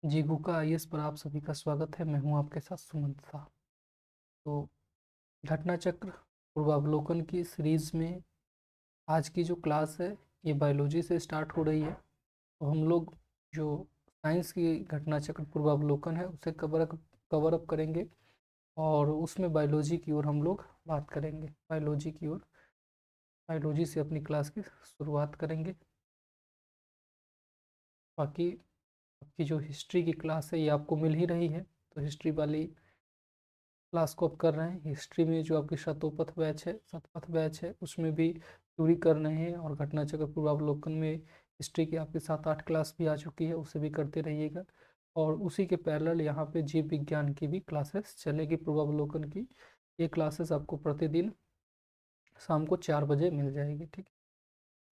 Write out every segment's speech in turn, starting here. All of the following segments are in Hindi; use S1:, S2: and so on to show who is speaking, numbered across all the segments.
S1: जीविका आईएएस पर आप सभी का स्वागत है। मैं हूं आपके साथ सुमंत शाह। तो घटना चक्र पूर्वावलोकन की सीरीज में आज की जो क्लास है ये बायोलॉजी से स्टार्ट हो रही है। तो हम लोग जो साइंस की घटना चक्र पूर्वावलोकन है उसे कवर अप करेंगे और उसमें बायोलॉजी की ओर हम लोग बात करेंगे। बायोलॉजी से अपनी क्लास की शुरुआत करेंगे। बाकी आपकी जो हिस्ट्री की क्लास है ये आपको मिल ही रही है, तो हिस्ट्री वाली क्लास को आप कर रहे हैं। हिस्ट्री में जो आपकी शतपथ बैच है उसमें भी पूरी कर रहे हैं, और घटना चक्र पूर्वावलोकन में हिस्ट्री की आपकी 7-8 क्लास भी आ चुकी है, उसे भी करते रहिएगा। और उसी के पैरेलल यहाँ पे जीव विज्ञान की भी क्लासेस चलेगी। पूर्वावलोकन की ये क्लासेस आपको प्रतिदिन शाम को 4 बजे मिल जाएगी। ठीक,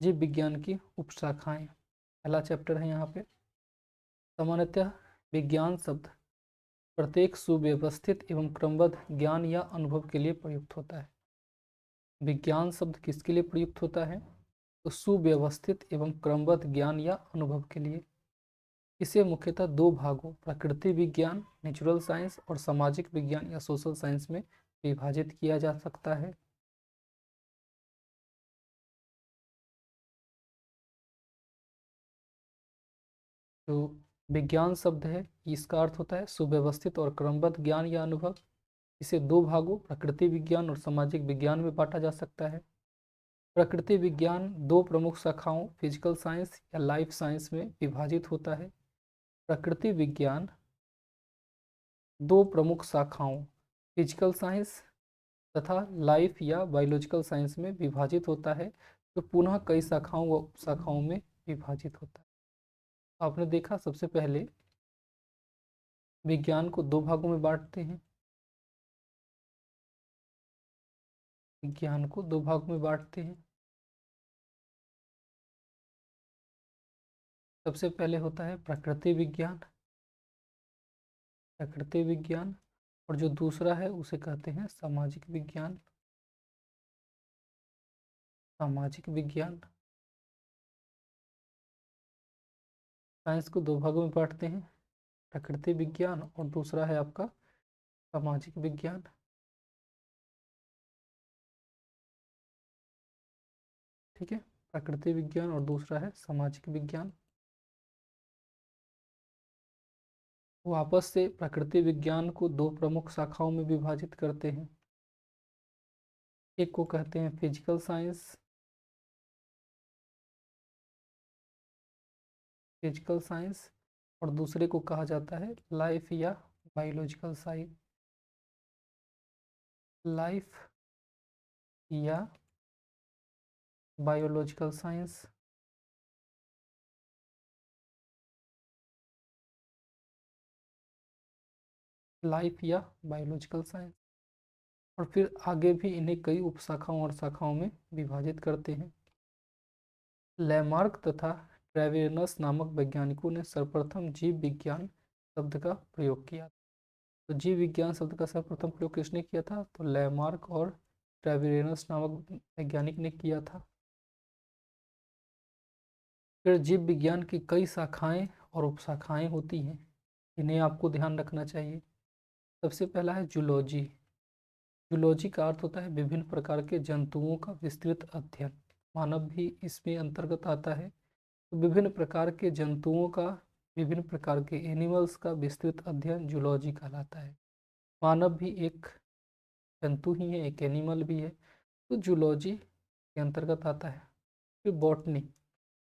S1: जीव विज्ञान की उपशाखाएं पहला चैप्टर है यहाँ पे। सामान्यतः विज्ञान शब्द प्रत्येक सुव्यवस्थित एवं क्रमबद्ध ज्ञान या अनुभव के लिए प्रयुक्त होता है। विज्ञान शब्द किसके लिए प्रयुक्त होता है? तो सुव्यवस्थित एवं क्रमबद्ध ज्ञान या अनुभव के लिए। इसे मुख्यतः दो भागों प्रकृति विज्ञान नेचुरल साइंस और सामाजिक विज्ञान या सोशल साइंस में विभाजित किया जा सकता है। जो विज्ञान शब्द है इसका अर्थ होता है सुव्यवस्थित और क्रमबद्ध ज्ञान या अनुभव। इसे दो भागों प्रकृति विज्ञान और सामाजिक विज्ञान में बांटा जा सकता है। प्रकृति विज्ञान दो प्रमुख शाखाओं फिजिकल साइंस या लाइफ साइंस में विभाजित होता है। प्रकृति विज्ञान दो प्रमुख शाखाओं फिजिकल साइंस तथा लाइफ या बायोलॉजिकल साइंस में विभाजित होता है, जो पुनः कई शाखाओं में विभाजित होता है। आपने देखा सबसे पहले विज्ञान को दो भागों में बांटते हैं। विज्ञान को दो भागों में बांटते हैं। सबसे पहले होता है प्रकृति विज्ञान और जो दूसरा है उसे कहते हैं सामाजिक विज्ञान। साइंस को दो भागों में बांटते हैं, प्रकृति विज्ञान और दूसरा है आपका सामाजिक विज्ञान। ठीक है, प्रकृति विज्ञान और दूसरा है सामाजिक विज्ञान। वापस से प्रकृति विज्ञान को दो प्रमुख शाखाओं में विभाजित करते हैं। एक को कहते हैं फिजिकल साइंस और दूसरे को कहा जाता है लाइफ या बायोलॉजिकल साइंस। लाइफ या बायोलॉजिकल साइंस। लाइफ या बायोलॉजिकल साइंस और फिर आगे भी इन्हें कई उपशाखाओं और शाखाओं में विभाजित करते हैं। लैमार्क तथा ट्रेवेनस नामक वैज्ञानिकों ने सर्वप्रथम जीव विज्ञान शब्द का प्रयोग किया। तो जीव विज्ञान शब्द का सर्वप्रथम प्रयोग किसने किया था? तो लैमार्क और ट्रेवेनस नामक वैज्ञानिक ने किया था। फिर जीव विज्ञान की कई शाखाएं और उपशाखाएं होती हैं, इन्हें आपको ध्यान रखना चाहिए। सबसे पहला है जूलॉजी। जूलॉजी का अर्थ होता है विभिन्न प्रकार के जंतुओं का विस्तृत अध्ययन। मानव भी इसमें अंतर्गत आता है। तो विभिन्न प्रकार के जंतुओं का, विभिन्न प्रकार के एनिमल्स का विस्तृत अध्ययन जूलॉजी कहलाता है। मानव भी एक जंतु ही है, एक एनिमल भी है, तो जूलॉजी के अंतर्गत आता है। फिर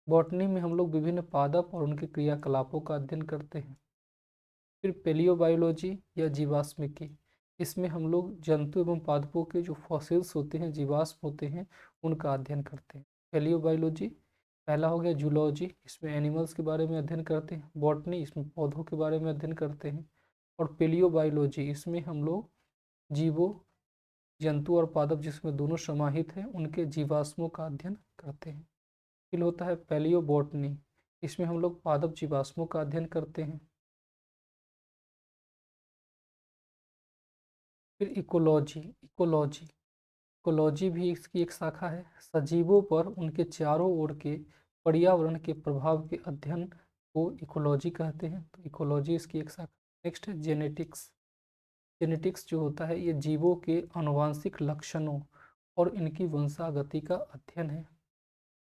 S1: बॉटनी में हम लोग विभिन्न पादप और उनके क्रियाकलापों का अध्ययन करते हैं। फिर पेलियोबायोलॉजी या जीवाश्मिकी, इसमें हम लोग जंतु एवं पादपों के जो फॉसिल्स होते हैं, जीवाश्म होते हैं, उनका अध्ययन करते हैं। पेलियोबायोलॉजी पहला हो गया। जूलॉजी इसमें एनिमल्स के बारे में अध्ययन करते हैं। बॉटनी इसमें पौधों के बारे में अध्ययन करते हैं। और पेलियोबायोलॉजी इसमें हम लोग जीवों, जंतु और पादप जिसमें दोनों समाहित हैं उनके जीवाश्मों का अध्ययन करते हैं। फिर होता है पैलियोबॉटनी, इसमें हम लोग पादप जीवाश्मों का अध्ययन करते हैं। फिर इकोलॉजी भी इसकी एक शाखा है। सजीवों पर उनके चारों ओर के पर्यावरण के प्रभाव के अध्ययन को इकोलॉजी कहते हैं, तो इकोलॉजी इसकी एक शाखा। नेक्स्ट है जेनेटिक्स। जेनेटिक्स जो होता है ये जीवों के आनुवांशिक लक्षणों और इनकी वंशागति का अध्ययन है।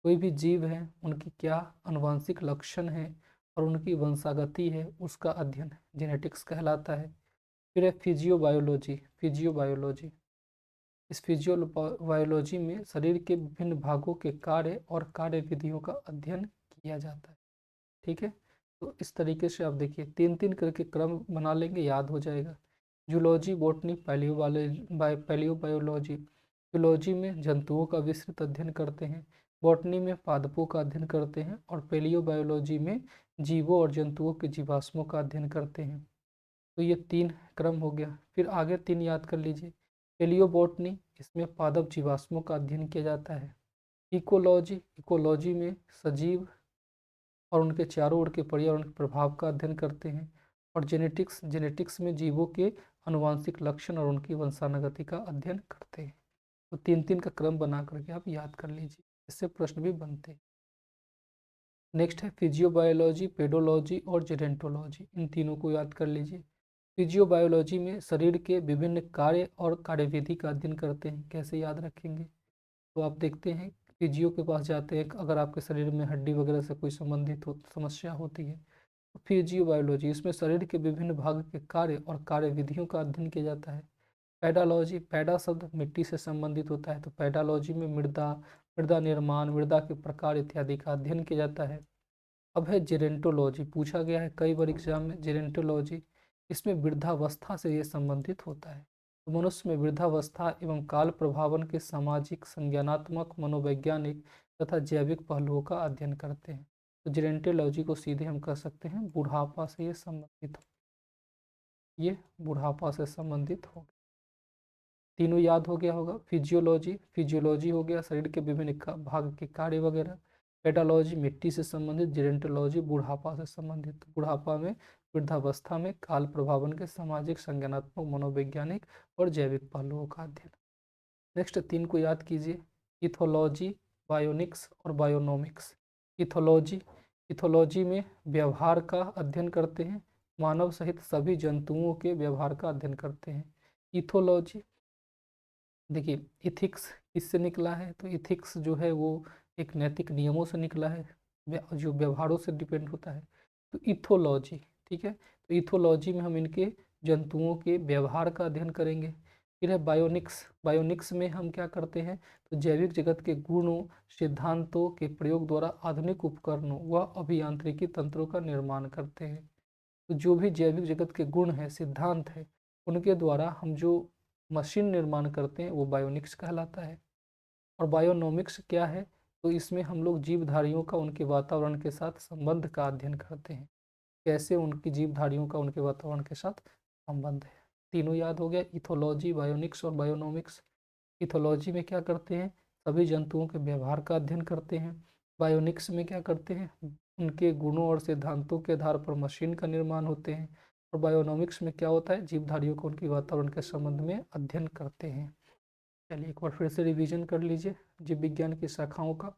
S1: कोई भी जीव है उनकी क्या आनुवांशिक लक्षण है और उनकी वंशागति है, उसका अध्ययन जेनेटिक्स कहलाता है। फिर है फिजियोबायोलॉजी। फिजियोबायोलॉजी, इस फिजियोबायोलॉजी में शरीर के विभिन्न भागों के कार्य और कार्य विधियों का अध्ययन किया जाता है। ठीक है, तो इस तरीके से आप देखिए 3-3 करके क्रम बना लेंगे, याद हो जाएगा। Zoology, botany, palaeobiology. जूलॉजी में जंतुओं का विस्तृत अध्ययन करते हैं, बॉटनी में पादपों का अध्ययन करते हैं और पैलियोबायोलॉजी में जीवों और जंतुओं के जीवाश्मों का अध्ययन करते हैं। तो ये 3 क्रम हो गया। फिर आगे 3 याद कर लीजिए। पैलियोबॉटनी, इसमें पादप जीवाश्मों का अध्ययन किया जाता है। इकोलॉजी, इकोलॉजी में सजीव और उनके चारों ओर के पर्यावरण के प्रभाव का अध्ययन करते हैं। और जेनेटिक्स, जेनेटिक्स में जीवों के आनुवांशिक लक्षण और उनकी वंशानुगति का अध्ययन करते हैं। तो 3-3 का क्रम बना करके आप याद कर लीजिए, इससे प्रश्न भी बनते हैं। नेक्स्ट है फिजियोबायोलॉजी, पेडोलॉजी और जेरेंटोलॉजी। इन तीनों को याद कर लीजिए। फिजियोबायोलॉजी में शरीर के विभिन्न कार्य और कार्यविधि का अध्ययन करते हैं। कैसे याद रखेंगे, तो आप देखते हैं फिजियो के पास जाते हैं, अगर आपके शरीर में हड्डी वगैरह से कोई संबंधित समस्या होती है तो फिजियोबायोलॉजी, इसमें शरीर के विभिन्न भाग के कार्य और कार्यविधियों का अध्ययन किया जाता है। पैडालॉजी, पैडा शब्द मिट्टी से संबंधित होता है, तो पैडालॉजी में मृदा, मृदा निर्माण, मृदा के प्रकार इत्यादि का अध्ययन किया जाता है। अब है जेरेंटोलॉजी, पूछा गया है कई बार एग्जाम में जेरेंटोलॉजी, इसमें वृद्धावस्था से ये संबंधित होता है। तो मनुष्य में वृद्धावस्था एवं काल प्रभावन के सामाजिक, संज्ञानात्मक, मनोवैज्ञानिक तथा जैविक पहलुओं का अध्ययन करते हैं। तो जेरेंटोलॉजी को सीधे हम कह सकते हैं बुढ़ापा से ये संबंधित हो, ये बुढ़ापा से संबंधित हो। तीनों याद हो गया होगा। फिजियोलॉजी, फिजियोलॉजी हो गया शरीर के विभिन्न भाग के कार्य वगैरह। पेडालॉजी मिट्टी से संबंधित, जेरेंटोलॉजी बुढ़ापा से संबंधित, बुढ़ापा में, वृद्धावस्था में काल प्रभावन के सामाजिक, संज्ञानात्मक, मनोवैज्ञानिक और जैविक पहलुओं का अध्ययन। नेक्स्ट 3 को याद कीजिए। इथोलॉजी, बायोनिक्स और बायोनोमिक्स। इथोलॉजी, इथोलॉजी में व्यवहार का अध्ययन करते हैं, मानव सहित सभी जंतुओं के व्यवहार का अध्ययन करते हैं। इथोलॉजी, देखिए इथिक्स किससे निकला है, तो इथिक्स जो है वो एक नैतिक नियमों से निकला है, जो व्यवहारों से डिपेंड होता है। तो इथोलॉजी, ठीक है, तो इथोलॉजी में हम इनके जंतुओं के व्यवहार का अध्ययन करेंगे। फिर है बायोनिक्स, बायोनिक्स में हम क्या करते हैं, तो जैविक जगत के गुणों, सिद्धांतों के प्रयोग द्वारा आधुनिक उपकरणों व अभियांत्रिकी तंत्रों का निर्माण करते हैं। तो जो भी जैविक जगत के गुण हैं, सिद्धांत है, उनके द्वारा हम जो मशीन निर्माण करते हैं वो बायोनिक्स कहलाता है। और बायोनोमिक्स क्या है, तो इसमें हम लोग जीवधारियों का उनके वातावरण के साथ संबंध का अध्ययन करते हैं, कैसे उनकी जीवधारियों का उनके वातावरण के साथ संबंध है। तीनों याद हो गया, इथोलॉजी, बायोनिक्स और बायोनोमिक्स। इथोलॉजी में क्या करते हैं, सभी जंतुओं के व्यवहार का अध्ययन करते हैं। बायोनिक्स में क्या करते हैं, उनके गुणों और सिद्धांतों के आधार पर मशीन का निर्माण होते हैं। और बायोनोमिक्स में क्या होता है, जीवधारियों को उनके वातावरण के संबंध में अध्ययन करते हैं। चलिए एक बार फिर से रिवीजन कर लीजिए जीव विज्ञान की शाखाओं का।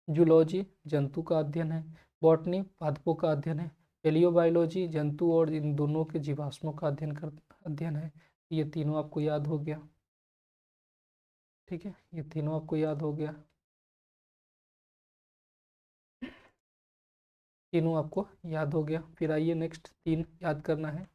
S1: जूलॉजी जंतु का अध्ययन है, बॉटनी पादपों का अध्ययन है, पेलियोबायोलॉजी जंतु और इन दोनों के जीवाश्मों का अध्ययन है। ये तीनों आपको याद हो गया, ठीक है, ये तीनों आपको याद हो गया, तीनों आपको याद हो गया। फिर आइए नेक्स्ट 3 याद करना है।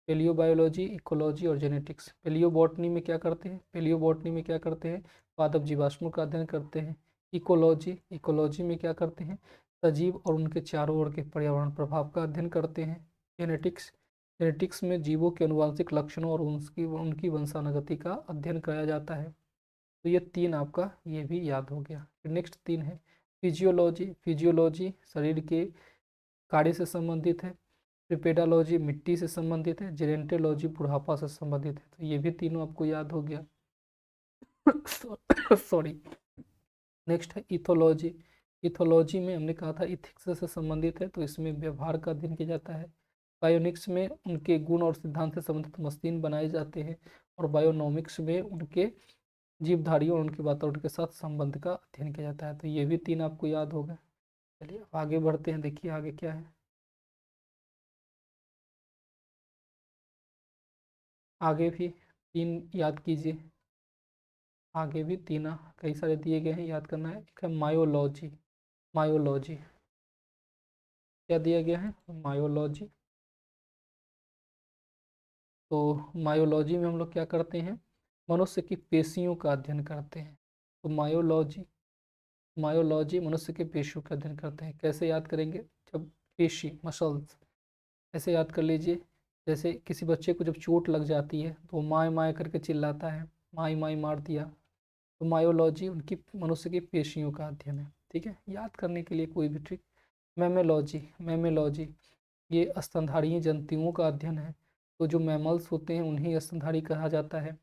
S1: पेलियोबायोलॉजी, इकोलॉजी और जेनेटिक्स। पेलियोबॉटनी में क्या करते हैं, पेलियोबॉटनी में क्या करते हैं, पादप जीवाश्मों का अध्ययन करते हैं। इकोलॉजी, इकोलॉजी में क्या करते हैं, सजीव और उनके चारों ओर के पर्यावरण प्रभाव का अध्ययन करते हैं। जेनेटिक्स, जेनेटिक्स में जीवों के अनुवांशिक लक्षणों और उनकी वंशानुगति का अध्ययन कराया जाता है। तो ये 3 आपका ये भी याद हो गया। फिर नेक्स्ट 3 है फिजियोलॉजी, फिजियोलॉजी शरीर के कार्य से संबंधित है। फिर पेडालॉजी मिट्टी से संबंधित है, जेरेंटोलॉजी बुढ़ापा से संबंधित है। तो ये भी तीनों आपको याद हो गया। सॉरी। नेक्स्ट है इथोलॉजी, इथोलॉजी में हमने कहा था इथिक्स से संबंधित है, तो इसमें व्यवहार का अध्ययन किया जाता है। बायोनिक्स में उनके गुण और सिद्धांत से संबंधित मशीन बनाए जाते हैं। और बायोनोमिक्स में उनके जीवधारियों और उनके वातावरण के साथ संबंध का अध्ययन किया जाता है। तो ये भी 3 आपको याद हो गए। चलिए अब आगे बढ़ते हैं, देखिए आगे क्या है। आगे भी तीन याद कीजिए, आगे भी तीन कई सारे दिए गए हैं, याद करना है। एक है मायोलॉजी, मायोलॉजी क्या दिया गया है, मायोलॉजी। तो मायोलॉजी में हम लोग क्या करते हैं, मनुष्य की पेशियों का अध्ययन करते हैं। तो मायोलॉजी, मायोलॉजी मनुष्य के पेशियों का अध्ययन करते हैं। कैसे याद करेंगे, जब पेशी मसल्स, ऐसे याद कर लीजिए, जैसे किसी बच्चे को जब चोट लग जाती है तो वो माए माए करके चिल्लाता है, माई माई मार दिया। तो मायोलॉजी उनकी मनुष्य की पेशियों का अध्ययन है। ठीक है, याद करने के लिए कोई भी ट्रिक। मेमेलॉजी, मेमेलॉजी ये स्तनधारी जंतुओं का अध्ययन है। तो जो मैमल्स होते हैं उन्हें स्तनधारी कहा जाता है।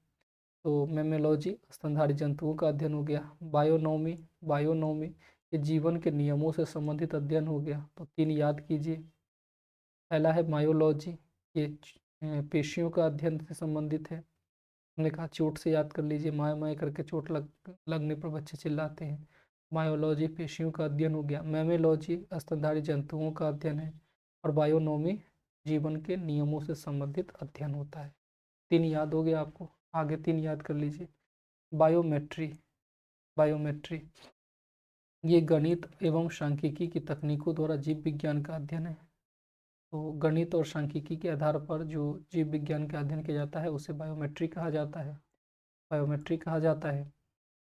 S1: तो मेमेलॉजी स्तनधारी जंतुओं का अध्ययन हो गया। बायोनोमी, बायोनोमी ये जीवन के नियमों से संबंधित अध्ययन हो गया। तो तीन याद कीजिए। पहला है मायोलॉजी, ये पेशियों का अध्ययन से संबंधित है। हमने कहा चोट से याद कर लीजिए, माय माय करके चोट लगने पर बच्चे चिल्लाते हैं। मायोलॉजी पेशियों का अध्ययन हो गया। मेमेलॉजी स्तनधारी जंतुओं का अध्ययन है। और बायोनोमी जीवन के नियमों से संबंधित अध्ययन होता है। तीन याद हो गया आपको, आगे तीन याद कर लीजिए। बायोमेट्री, बायोमेट्री ये गणित एवं सांख्यिकी की तकनीकों द्वारा जीव विज्ञान का अध्ययन है। तो गणित और सांख्यिकी के आधार पर जो जीव विज्ञान का अध्ययन किया जाता है उसे बायोमेट्री कहा जाता है, बायोमेट्री कहा जाता है।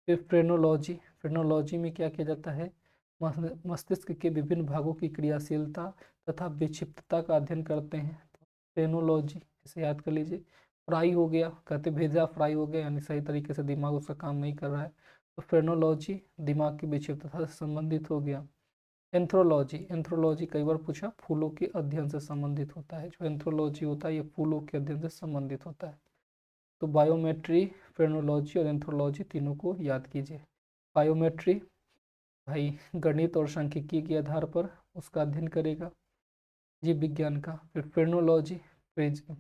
S1: फिर फ्रेनोलॉजी, फ्रेनोलॉजी में क्या किया जाता है, मस्तिष्क के विभिन्न भागों की क्रियाशीलता तथा विक्षिप्तता का अध्ययन करते हैं। फ्रेनोलॉजी इसे याद कर लीजिए। फ्राई हो गया, कहते भेजा फ्राई हो गया, यानी सही तरीके से दिमाग उसका काम नहीं कर रहा है। तो फ्रेनोलॉजी दिमाग की विक्षिप्तता से संबंधित हो गया। एंथ्रोलॉजी, एंथ्रोलॉजी कई बार पूछा, फूलों के अध्ययन से संबंधित होता है। जो एंथ्रोलॉजी होता है ये फूलों के अध्ययन से संबंधित होता है। तो बायोमेट्री, फ्रेनोलॉजी और एंथ्रोलॉजी तीनों को याद कीजिए। बायोमेट्री भाई गणित और सांख्यिकी के आधार पर उसका अध्ययन करेगा जीव विज्ञान का। फिर फ्रेनोलॉजी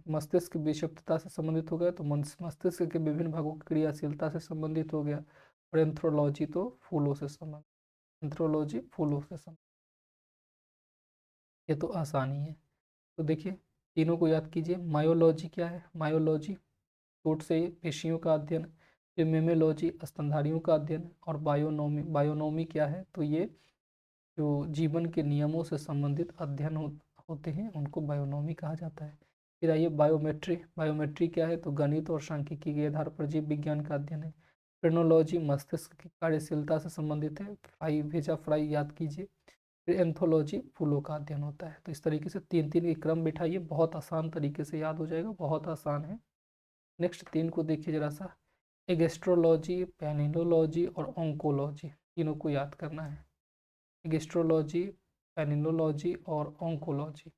S1: मस्तिष्क की विक्षिप्तता से संबंधित हो गया, तो मस्तिष्क के विभिन्न भागों की क्रियाशीलता से संबंधित हो गया। और एंथ्रोलॉजी तो फूलों से संबंधित, एंथ्रोलॉजी फूलों से संबंधित। ये तो आसानी है। तो देखिए तीनों को याद कीजिए। मायोलॉजी क्या है, मायोलॉजी चोट से पेशियों का अध्ययन। फिर मेमेलॉजी स्तनधारियों का अध्ययन। और बायोनोमी, बायोनोमी क्या है, तो ये जो जीवन के नियमों से संबंधित अध्ययन होते हैं उनको बायोनोमी कहा जाता है। फिर आइए बायोमेट्री, बायोमेट्री क्या है, तो गणित और सांख्यिकी के आधार पर जीव विज्ञान का अध्ययन है। फ्रेनोलॉजी मस्तिष्क की कार्यशीलता से संबंधित है, फ्राई भेजा फ्राई याद कीजिए। फिर एंथोलॉजी फूलों का अध्ययन होता है। तो इस तरीके से तीन तीन के क्रम बिठाइए, बहुत आसान तरीके से याद हो जाएगा, बहुत आसान है। नेक्स्ट तीन को देखिए जरा सा, एगेस्ट्रोलॉजी, पेनिनोलॉजी और ऑन्कोलॉजी, तीनों को याद करना है। एगेस्ट्रोलॉजी, पेनिनोलॉजी और ऑन्कोलॉजी।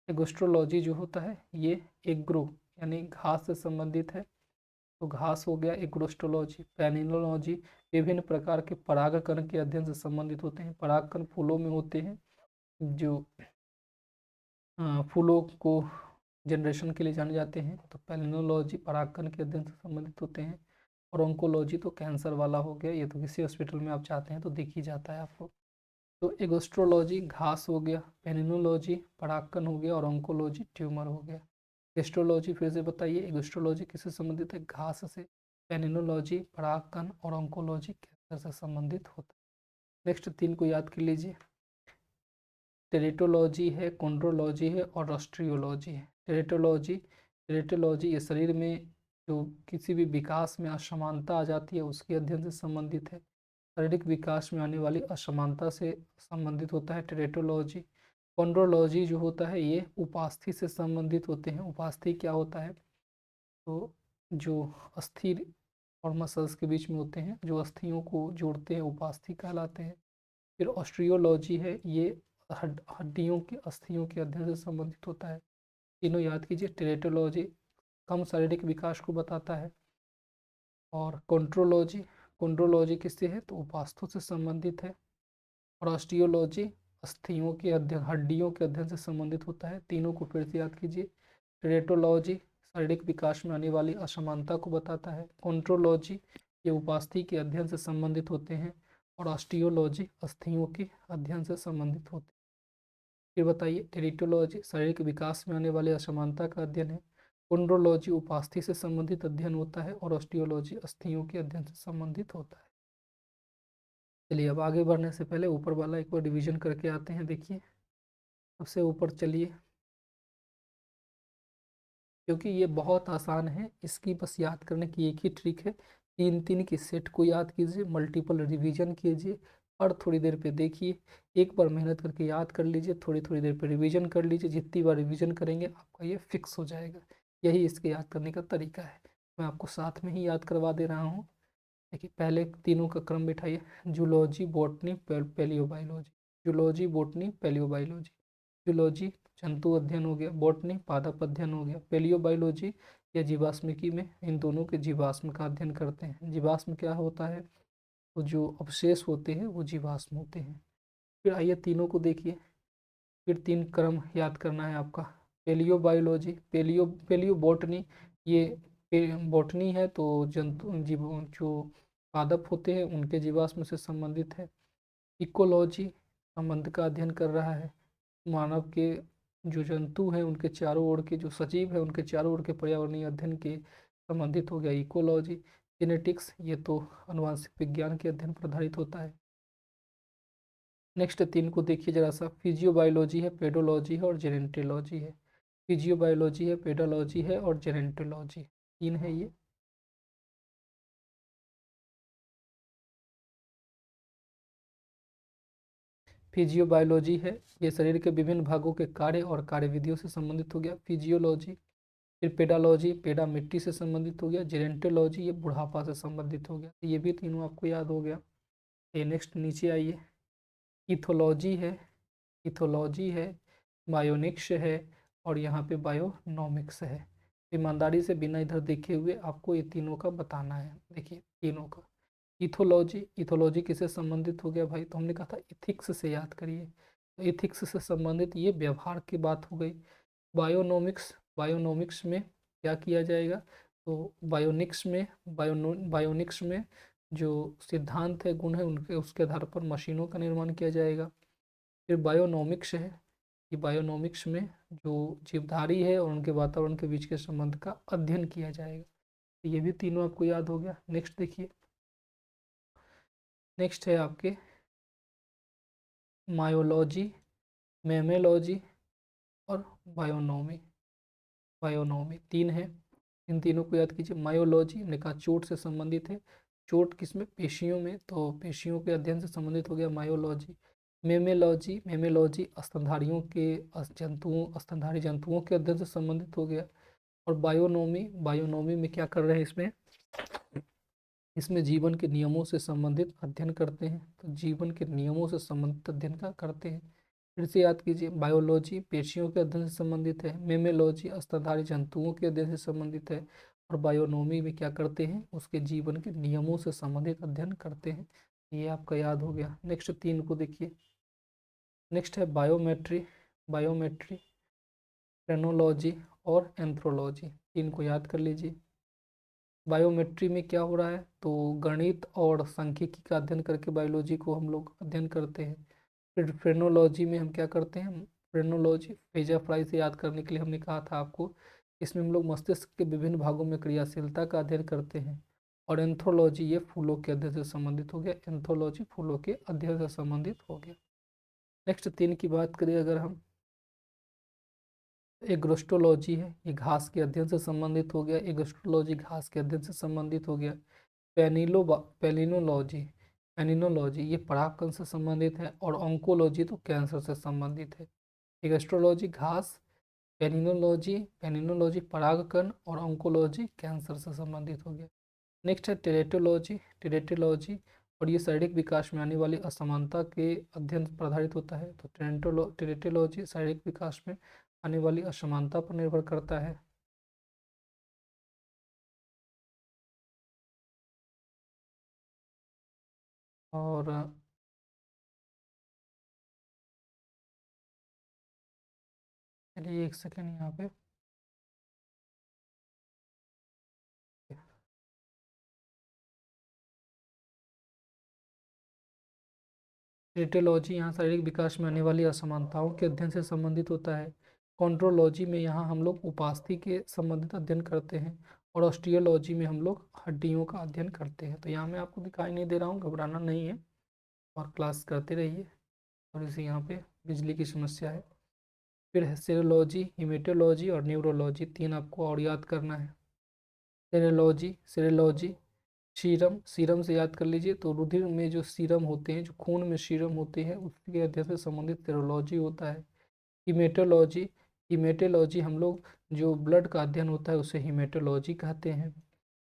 S1: एगोस्ट्रोलॉजी जो होता है ये एग्रो यानी घास से संबंधित है, तो घास हो गया एग्रोस्ट्रोलॉजी। पेनिनोलॉजी विभिन्न प्रकार के परागकण के अध्ययन से संबंधित होते हैं। परागकण फूलों में होते हैं जो फूलों को जनरेशन के लिए जाने जाते हैं। तो पेनिनोलॉजी परागकण के अध्ययन से संबंधित होते हैं। और ऑन्कोलॉजी तो कैंसर वाला हो गया, ये तो किसी हॉस्पिटल में आप चाहते हैं तो दिख ही जाता है आपको। तो एगोस्ट्रोलॉजी घास हो गया, पेनिनोलॉजी परागकण हो गया और ऑन्कोलॉजी ट्यूमर हो गया। एस्ट्रोलॉजी फिर से बताइए, एगोस्ट्रोलॉजी किससे संबंधित है, घास से। पेनिनोलॉजी परागकण और ऑन्कोलॉजी कैंसर से संबंधित होता है। नेक्स्ट तीन को याद कर लीजिए। टेरिटोलॉजी है, कॉन्ड्रोलॉजी है और ऑस्ट्रियोलॉजी है। टेरिटोलॉजी, टेरिटोलॉजी ये शरीर में जो किसी भी विकास में असमानता आ जाती है उसके अध्ययन से संबंधित है। शारीरिक विकास में आने वाली असमानता से संबंधित होता है टेरिटोलॉजी। कॉन्ड्रोलॉजी जो होता है ये उपास्थि से संबंधित होते हैं। उपास्थि क्या होता है, तो जो अस्थि और मसल्स के बीच में होते हैं, जो अस्थियों को जोड़ते हैं उपास्थि कहलाते हैं। फिर ऑस्ट्रियोलॉजी है, ये हड्डियों के अस्थियों के अध्ययन से संबंधित होता है। तीनों याद कीजिए। टेरेटोलॉजी कम शारीरिक विकास को बताता है। और कॉन्ट्रोलॉजी, कॉन्ड्रोलॉजी किससे है, तो उपास्थों से संबंधित है। और ऑस्टियोलॉजी अस्थियों के अध्ययन, हड्डियों के अध्ययन से संबंधित होता है। तीनों को फिर से याद कीजिए। टेरेटोलॉजी शारीरिक विकास में आने वाली असमानता को बताता है। कॉन्ट्रोलॉजी ये उपास्थि के अध्ययन से संबंधित होते हैं। और ऑस्टियोलॉजी अस्थियों के अध्ययन से संबंधित होती है। फिर बताइए, टेरिटोलॉजी शारीरिक विकास में आने वाली असमानता का अध्ययन है। कुंड्रोलॉजी उपास्थि से संबंधित अध्ययन होता है और ऑस्टियोलॉजी अस्थियों के अध्ययन से संबंधित होता है। चलिए अब आगे बढ़ने से पहले ऊपर वाला एक बार डिवीजन करके आते हैं। देखिए सबसे ऊपर चलिए, क्योंकि ये बहुत आसान है, इसकी बस याद करने की एक ही ट्रिक है। तीन तीन की सेट को याद कीजिए, मल्टीपल रिवीजन कीजिए और थोड़ी देर पे देखिए, एक बार मेहनत करके याद कर लीजिए, थोड़ी थोड़ी देर पे रिवीजन कर लीजिए। जितनी बार रिवीजन करेंगे आपका ये फिक्स हो जाएगा। यही इसके याद करने का तरीका है। मैं आपको साथ में ही याद करवा दे रहा हूँ। देखिए पहले तीनों का क्रम बिठाइए, zoology botany palaeobiology. Zoology botany palaeobiology. Zoology जंतु अध्ययन हो गया, बॉटनी पादप अध्ययन हो गया, पैलियोबायोलॉजी या जीवाश्मिकी में इन दोनों के जीवाश्म का अध्ययन करते हैं। जीवाश्म क्या होता है? तो जो अवशेष होते हैं वो जीवाश्म होते हैं। फिर आइए तीनों को देखिए, फिर तीन क्रम याद करना है आपका। पेलियोबायोलॉजी, पेलियो बॉटनी, ये बॉटनी है तो जंतु जीव जो पादप होते हैं उनके जीवाश्म से संबंधित है। इकोलॉजी संबंध का अध्ययन कर रहा है, मानव के जो जंतु हैं उनके चारों ओर के जो सजीव है उनके चारों ओर के पर्यावरणीय अध्ययन के संबंधित हो गया इकोलॉजी। जेनेटिक्स, ये तो अनुवांशिक विज्ञान के अध्ययन पर आधारित होता है। नेक्स्ट तीन को देखिए जरा सा, फिजियोबायोलॉजी है, पेडोलॉजी है और जेनेटोलॉजी है। फिजियोबायोलॉजी है, पेडोलॉजी है और जेनेटोलॉजी, तीन है ये। फिजियोबायोलॉजी है, ये शरीर के विभिन्न भागों के कार्य और कार्यविधियों से संबंधित हो गया फिजियोलॉजी। फिर पेडालॉजी, पेडा मिट्टी से संबंधित हो गया। जेरेंटोलॉजी, ये बुढ़ापा से संबंधित हो गया। ये भी तीनों आपको याद हो गया। ये नेक्स्ट नीचे आइए, इथोलॉजी है, इथोलॉजी है, बायोनिक्स है और यहाँ पे बायोनॉमिक्स है। ईमानदारी से बिना इधर देखे हुए आपको ये तीनों का बताना है। देखिए तीनों का, इथोलॉजी, इथोलॉजी किससे संबंधित हो गया भाई? तो हमने कहा था इथिक्स से, याद करिए। तो इथिक्स से संबंधित ये व्यवहार की बात हो गई। बायोनोमिक्स, बायोनोमिक्स में क्या किया जाएगा? तो बायोनिक्स में जो सिद्धांत है, गुण है, उनके उसके आधार पर मशीनों का निर्माण किया जाएगा। फिर बायोनोमिक्स है, कि बायोनोमिक्स में जो जीवधारी है और उनके वातावरण के बीच के संबंध का अध्ययन किया जाएगा। तो ये भी तीनों आपको याद हो गया। नेक्स्ट देखिए, नेक्स्ट है आपके मायोलॉजी, मेमेलॉजी और बायोनोमी। बायोनोमी तीन है, इन तीनों को याद कीजिए। मायोलॉजी ने कहा चोट से संबंधित है, चोट किसमें? पेशियों में, तो पेशियों के अध्ययन से संबंधित हो गया मायोलॉजी। मेमेलॉजी, मेमेलॉजी स्तनधारियों के स्तनधारी जंतुओं के अध्ययन से संबंधित हो गया। और बायोनोमी, बायोनोमी में क्या कर रहे हैं? इसमें इसमें जीवन के नियमों से संबंधित अध्ययन करते हैं। तो जीवन के नियमों से संबंधित अध्ययन का करते हैं। फिर से याद कीजिए, बायोलॉजी पेशियों के अध्ययन से संबंधित है, मेमेलॉजी स्तनधारी जंतुओं के अध्ययन से संबंधित है और बायोनोमी में क्या करते हैं? उसके जीवन के नियमों से संबंधित अध्ययन करते हैं। ये आपका याद हो गया। नेक्स्ट तीन को देखिए, नेक्स्ट है बायोमेट्री, बायोमेट्री, फ्रेनोलॉजी और एंथ्रोलॉजी, तीन को याद कर लीजिए। बायोमेट्री में क्या हो रहा है? तो गणित और सांख्यिकी का अध्ययन करके बायोलॉजी को हम लोग अध्ययन करते हैं। फिर फ्रेनोलॉजी में हम क्या करते हैं? फ्रेनोलॉजी फेजा फ्राई से याद करने के लिए हमने कहा था आपको, इसमें हम लोग मस्तिष्क के विभिन्न भागों में क्रियाशीलता का अध्ययन करते हैं। और एंथ्रोलॉजी, ये फूलों के अध्ययन से संबंधित हो गया। एंथ्रोलॉजी फूलों के अध्ययन से संबंधित हो गया। नेक्स्ट तीन की बात करें अगर हम, एग्रोस्टोलॉजी है, ये घास के अध्ययन से संबंधित हो गया। एग्रोस्टोलॉजी घास के अध्ययन से संबंधित हो गया। पेलिनोलॉजी, एनिनोलॉजी, ये परागकण से संबंधित है। और ऑन्कोलॉजी तो कैंसर से संबंधित है। एग्रोस्टोलॉजी घास, पेनिनोलॉजी, पेनिनोलॉजी परागकण और ऑन्कोलॉजी कैंसर से संबंधित हो गया। नेक्स्ट है टेरेटोलॉजी, टेरेटोलॉजी, और ये शारीरिक विकास में आने वाली असमानता के अध्ययन पर आधारित होता है। तो टेरेटोलॉजी शारीरिक विकास में आने वाली असमानता पर निर्भर करता है। और चलिए एक सेकेंड यहाँ पे, टेरेटोलॉजी यहाँ शारीरिक विकास में आने वाली असमानताओं के अध्ययन से संबंधित होता है। कॉन्ड्रोलॉजी में यहाँ हम लोग उपास्थि के संबंधित अध्ययन करते हैं। और ऑस्टियोलॉजी में हम लोग हड्डियों का अध्ययन करते हैं। तो यहाँ मैं आपको दिखाई नहीं दे रहा हूँ, घबराना नहीं है और क्लास करते रहिए। और इसे यहाँ पे बिजली की समस्या है। फिर है सेरोलॉजी, हीमेटोलॉजी और न्यूरोलॉजी, 3 आपको और याद करना है। सेरोलॉजी सीरम, सीरम से याद कर लीजिए। तो रुधिर में जो सीरम होते हैं, जो खून में सीरम होते हैं, उसके अध्ययन से संबंधित सेरोलॉजी होता है। हीमेटोलॉजी, हीमेटोलॉजी हम लोग जो ब्लड का अध्ययन होता है उसे हीमेटोलॉजी कहते हैं।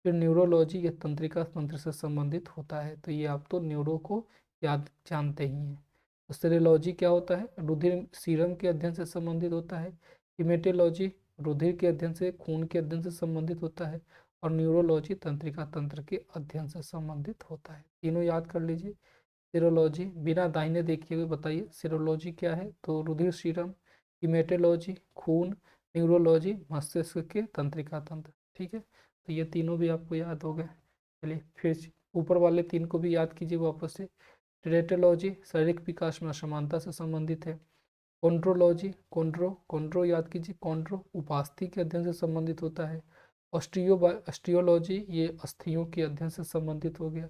S1: फिर न्यूरोलॉजी, यह तंत्रिका तंत्र से संबंधित होता है। तो ये आप तो न्यूरो को याद जानते ही हैं। तो सेरोलॉजी क्या होता है? रुधिर सीरम के अध्ययन से संबंधित होता है। हीमेटोलॉजी रुधिर के अध्ययन से, खून के अध्ययन से संबंधित होता है। और न्यूरोलॉजी तंत्रिका तंत्र के अध्ययन से संबंधित होता है। तीनों याद कर लीजिए। सेरोलॉजी बिना दाहिने देखे हुए बताइए सेरोलॉजी क्या है? तो रुधिर सीरम, हीमेटोलॉजी खून, न्यूरोलॉजी मस्तिष्क के तंत्रिका तंत्र। ठीक है, तो ये तीनों भी आपको याद हो गए। चलिए फिर ऊपर वाले 3 को भी याद कीजिए वापस से। टेरेटोलॉजी शारीरिक विकास में असमानता से संबंधित है। कॉन्ड्रोलॉजी, कॉन्ड्रो याद कीजिए। कॉन्ड्रो उपास्थि के अध्ययन से संबंधित होता है। ऑस्टियोलॉजी ये अस्थियों के अध्ययन से संबंधित हो गया।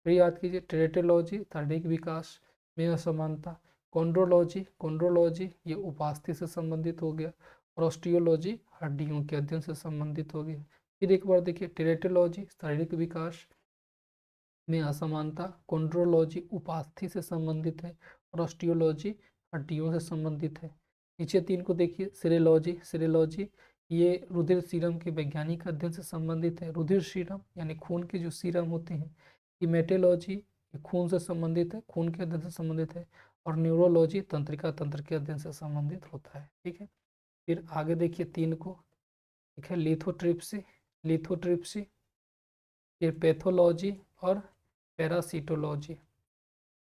S1: फिर याद कीजिए टेरेटोलॉजी शारीरिक विकास में असमानता। कॉन्ड्रोलॉजी ये उपास्थि से संबंधित हो गया। और ऑस्टियोलॉजी हड्डियों के अध्ययन से संबंधित हो गया। फिर एक बार देखिए, टेरेटोलॉजी शारीरिक विकास में असमानता, कॉन्ड्रोलॉजी उपास्थि से संबंधित है और ऑस्टियोलॉजी हड्डियों से संबंधित है। नीचे 3 को देखिए, सेरेलॉजी ये रुधिर सीरम के वैज्ञानिक अध्ययन से संबंधित है। रुधिर सीरम यानी खून के जो सीरम होते हैं। हीमेटोलॉजी ये खून से संबंधित है, खून के अध्ययन से संबंधित है। और न्यूरोलॉजी तंत्रिका तंत्र के अध्ययन से संबंधित होता है। ठीक है, फिर आगे देखिए 3 को। ठीक है, लिथोट्रिप्सी, फिर पैथोलॉजी और पैरासिटोलॉजी।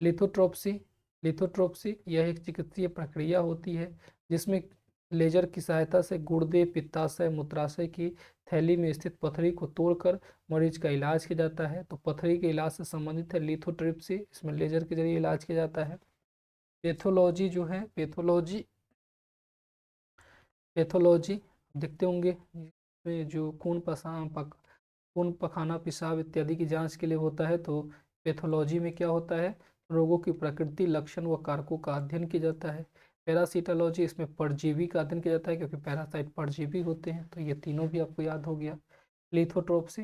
S1: लिथोट्रोप्सी, लिथोट्रोप्सी यह एक चिकित्सीय प्रक्रिया होती है जिसमें लेजर की सहायता से गुर्दे, पित्ताशय, मूत्राशय की थैली में स्थित पथरी को तोड़कर मरीज का इलाज किया जाता है। तो पथरी के इलाज से संबंधित है लिथोट्रिप्सी, इसमें लेजर के जरिए इलाज किया जाता है। पैथोलॉजी जो है, पैथोलॉजी देखते होंगे जो खून पखाना, पेशाब इत्यादि की जांच के लिए होता है। तो पैथोलॉजी में क्या होता है? रोगों की प्रकृति, लक्षण व कारकों का अध्ययन किया जाता है। पैरासिटोलॉजी इसमें परजीवी का अध्ययन किया जाता है क्योंकि पैरासाइट परजीवी होते हैं। तो ये तीनों भी आपको याद हो गया। लिथोट्रोप्सी,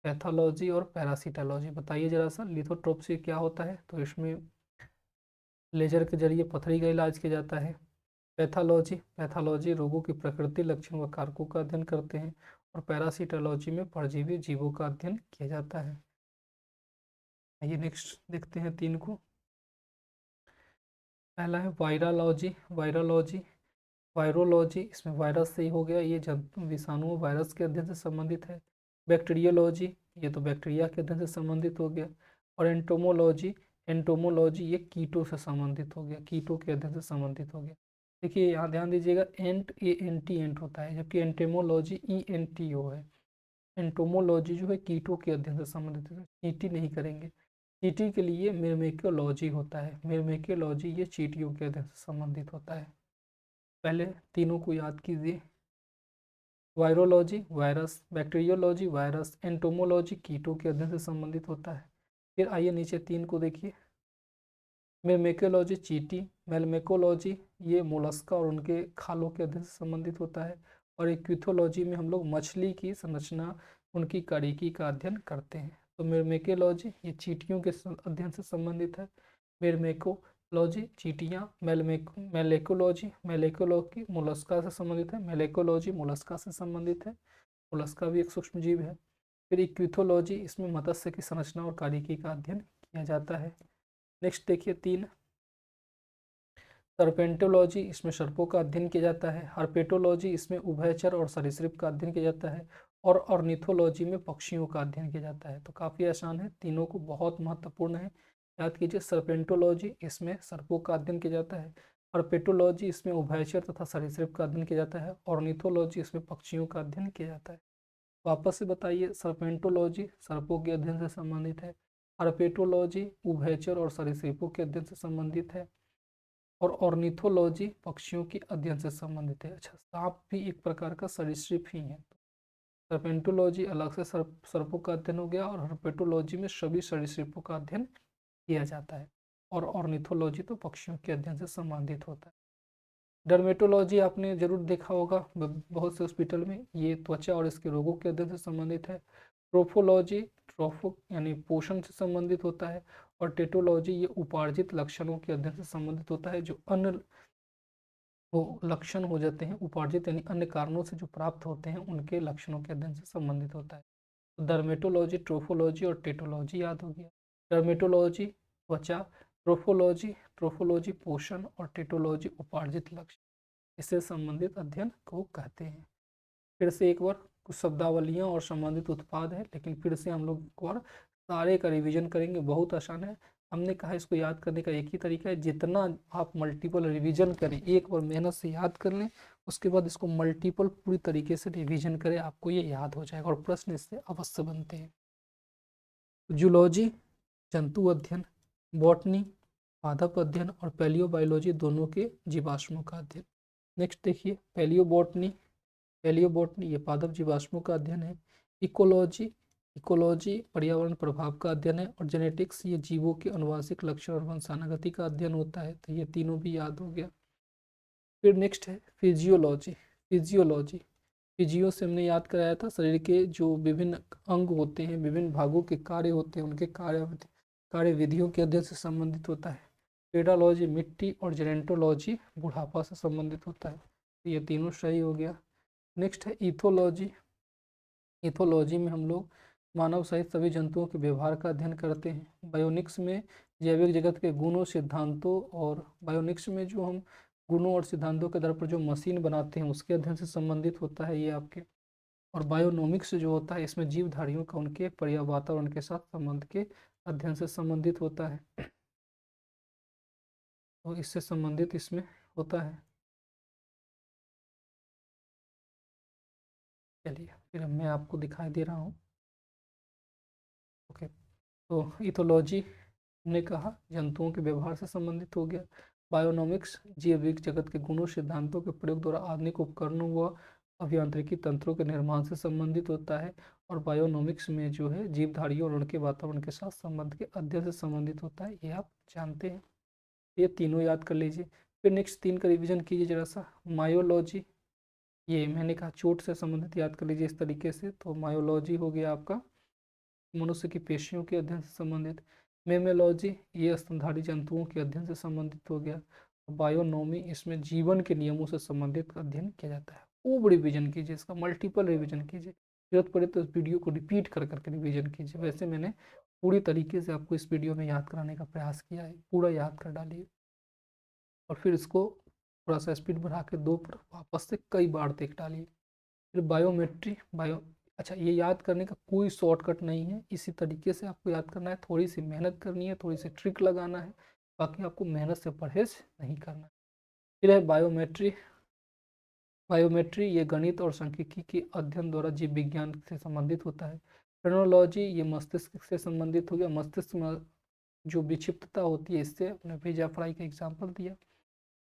S1: पैथोलॉजी और पैरासिटोलॉजी बताइए जरा सा, लिथोट्रोप्सी क्या होता है? तो इसमें लेजर के जरिए पथरी का इलाज किया जाता है। पैथोलॉजी रोगों की प्रकृति, लक्षण व कारकों का अध्ययन करते हैं। और पैरासिटोलॉजी में परजीवी जीवों का अध्ययन किया जाता है। आइए नेक्स्ट देखते हैं 3 को। पहला है वायरोलॉजी, वायरोलॉजी इसमें वायरस से ही हो गया, ये जंतु, विषाणु, वायरस के अध्ययन से संबंधित है। बैक्टीरियोलॉजी ये तो बैक्टीरिया के अध्ययन से संबंधित हो गया। और एंटोमोलॉजी ये कीटों से संबंधित हो गया, कीटों के अध्ययन से संबंधित हो गया। देखिए यहाँ ध्यान दीजिएगा, एंट होता है, जबकि एंटेमोलॉजी ENTO है। एंटोमोलॉजी जो है कीटों के अध्ययन से संबंधित है, चींटी नहीं करेंगे। चींटी के लिए मिर्मेकोलॉजी होता है, मिर्मेकोलॉजी ये चींटियों के अध्ययन से संबंधित होता है। पहले तीनों को याद कीजिए। Virology virus, bacteriology virus, entomology कीटों के अध्ययन से संबंधित होता है। फिर आइए नीचे 3 को देखिए। मिर्मेकोलॉजी चींटी, मेलमेकोलॉजी ये मोलस्का और उनके खालों के अध्ययन से संबंधित होता है। और इक्विथोलॉजी में हम लोग मछली की संरचना, उनकी कारिकी का अध्ययन करते हैं। तो मिर्मेकोलॉजी ये चींटियों के अध्ययन से संबंधित है। मिर्मेकोलॉजी चींटियाँ, मेलेकोलॉजी मोलस्का से संबंधित है। मेलेकोलॉजी मोलस्का से संबंधित है, मोलस्का भी एक सूक्ष्म जीव है। फिर इक्विथोलॉजी इसमें मत्स्य की संरचना और कारिकी का अध्ययन किया जाता है। नेक्स्ट देखिए 3, सर्पेंटोलॉजी इसमें सर्पों का अध्ययन किया जाता है। हर्पेटोलॉजी इसमें उभयचर और सरीसृप का अध्ययन किया जाता है। और ऑर्निथोलॉजी में पक्षियों का अध्ययन किया जाता है। तो काफ़ी आसान है, तीनों को बहुत महत्वपूर्ण है, याद कीजिए। सर्पेंटोलॉजी इसमें सर्पों का अध्ययन किया जाता है। हर्पेटोलॉजी इसमें उभयचर तथा सरीसृप का अध्ययन किया जाता है। ऑर्निथोलॉजी इसमें पक्षियों का अध्ययन किया जाता है। वापस से बताइए, सर्पेंटोलॉजी सर्पों के अध्ययन से संबंधित है, हर्पेटोलॉजी उभयचर और सरीसृपों के अध्ययन से संबंधित है। और ऑर्निथोलॉजी पक्षियों के अध्ययन से संबंधित है। अच्छा, सांप भी एक प्रकार का सरीसृप ही है। सर्पेंटोलॉजी अलग से सर्पों का अध्ययन हो गया, और हर्पेटोलॉजी में सभी सरीसृपों का अध्ययन किया जाता है। और ऑर्निथोलॉजी तो पक्षियों के अध्ययन से संबंधित होता है। डर्मेटोलॉजी आपने जरूर देखा होगा बहुत से हॉस्पिटल में, ये त्वचा और इसके रोगों के अध्ययन से संबंधित है। ट्रोफोलॉजी ट्रोफो यानी पोषण से संबंधित होता है। और टेटोलॉजी ये उपार्जित लक्षणों के अध्ययन से संबंधित होता है, जो अन्य वो लक्षण हो जाते हैं उपार्जित यानी अन्य कारणों से जो प्राप्त होते हैं उनके लक्षणों के अध्ययन से संबंधित होता है। तो डर्मेटोलॉजी ट्रोफोलॉजी और टेटोलॉजी याद हो गया। डर्मेटोलॉजी त्वचा, ट्रोफोलॉजी ट्रोफोलॉजी पोषण, और टेटोलॉजी उपार्जित लक्षण, इससे संबंधित अध्ययन को कहते हैं। फिर से एक बार कुछ शब्दावलियाँ और संबंधित उत्पाद है, लेकिन फिर से हम लोग एक बार सारे का रिवीजन करेंगे। बहुत आसान है, हमने कहा इसको याद करने का एक ही तरीका है, जितना आप मल्टीपल रिवीजन करें, एक बार मेहनत से याद कर लें, उसके बाद इसको मल्टीपल पूरी तरीके से रिवीजन करें, आपको ये याद हो जाएगा और प्रश्न इससे अवश्य बनते हैं। जूलॉजी जंतु अध्ययन, बॉटनी पादप अध्ययन, और पैलियोबायोलॉजी दोनों के जीवाश्मों का अध्ययन। नेक्स्ट देखिए पैलियोबॉटनी, पैलियोबॉटनी ये पादप जीवाश्मों का अध्ययन है। इकोलॉजी, इकोलॉजी पर्यावरण प्रभाव का अध्ययन है। और जेनेटिक्स ये जीवों के अनुवांशिक लक्षण और वंशानुगति का अध्ययन होता है। तो ये तीनों भी याद हो गया। फिर नेक्स्ट है फिजियोलॉजी, फिजियोलॉजी फिजियो से हमने याद कराया था, शरीर के जो विभिन्न अंग होते हैं, विभिन्न भागों के कार्य होते हैं, उनके कार्य विधियों के अध्ययन से संबंधित होता है। पेडालॉजी मिट्टी, और जेनेंटोलॉजी बुढ़ापा से संबंधित होता है। तो ये तीनों सही हो गया। नेक्स्ट है इथोलॉजी, इथोलॉजी में हम लोग मानव सहित सभी जंतुओं के व्यवहार का अध्ययन करते हैं। बायोनिक्स में जैविक जगत के गुणों सिद्धांतों, और बायोनिक्स में जो हम गुणों और सिद्धांतों के आधार पर जो मशीन बनाते हैं उसके अध्ययन से संबंधित होता है ये आपके। और बायोनोमिक्स जो होता है इसमें जीवधारियों का उनके पर्यावरण वातावरण के साथ संबंध के अध्ययन से संबंधित होता है। तो इससे संबंधित इसमें होता है। चलिए फिर मैं आपको दिखाई दे रहा हूँ। ओके, तो इथोलॉजी ने कहा जंतुओं के व्यवहार से संबंधित हो गया। बायोनोमिक्स जैविक जगत के गुणों सिद्धांतों के प्रयोग द्वारा आधुनिक उपकरणों व अभियांत्रिकी तंत्रों के निर्माण से संबंधित होता है। और बायोनोमिक्स में जो है जीवधारियों और उनके वातावरण के साथ संबंध के अध्ययन से संबंधित होता है, ये आप जानते हैं। ये तीनों याद कर लीजिए। फिर नेक्स्ट तीन का रिविजन कीजिए जरा सा। मायोलॉजी, ये मैंने कहा चोट से संबंधित याद कर लीजिए इस तरीके से। तो मायोलॉजी हो गया आपका मनुष्य की पेशियों के अध्ययन से संबंधित। मेमेलॉजी ये स्तनधारी जंतुओं के अध्ययन से संबंधित हो गया। बायोनोमी इसमें जीवन के नियमों से संबंधित अध्ययन किया जाता है। खूब रिवीजन कीजिए, इसका मल्टीपल रिवीजन कीजिए, जरूरत पड़े तो इस वीडियो को रिपीट कर करके रिवीजन कीजिए। वैसे मैंने पूरी तरीके से आपको इस वीडियो में याद कराने का प्रयास किया है, पूरा याद कर डालिए। और फिर इसको थोड़ा सा स्पीड बढ़ा के दो पर वापस से कई बार देख डालिए। फिर बायोमेट्री, अच्छा ये याद करने का कोई शॉर्टकट नहीं है, इसी तरीके से आपको याद करना है। थोड़ी सी मेहनत करनी है, थोड़ी सी ट्रिक लगाना है, बाकी आपको मेहनत से परहेज नहीं करना है। फिर है बायोमेट्री, बायोमेट्री ये गणित और सांख्यिकी के अध्ययन द्वारा जीव विज्ञान से संबंधित होता है। फ्रेनोलॉजी ये मस्तिष्क से संबंधित हो गया, मस्तिष्क में जो विक्षिप्तता होती है इससे, अपने भेजा फ्राई का एग्जाम्पल दिया।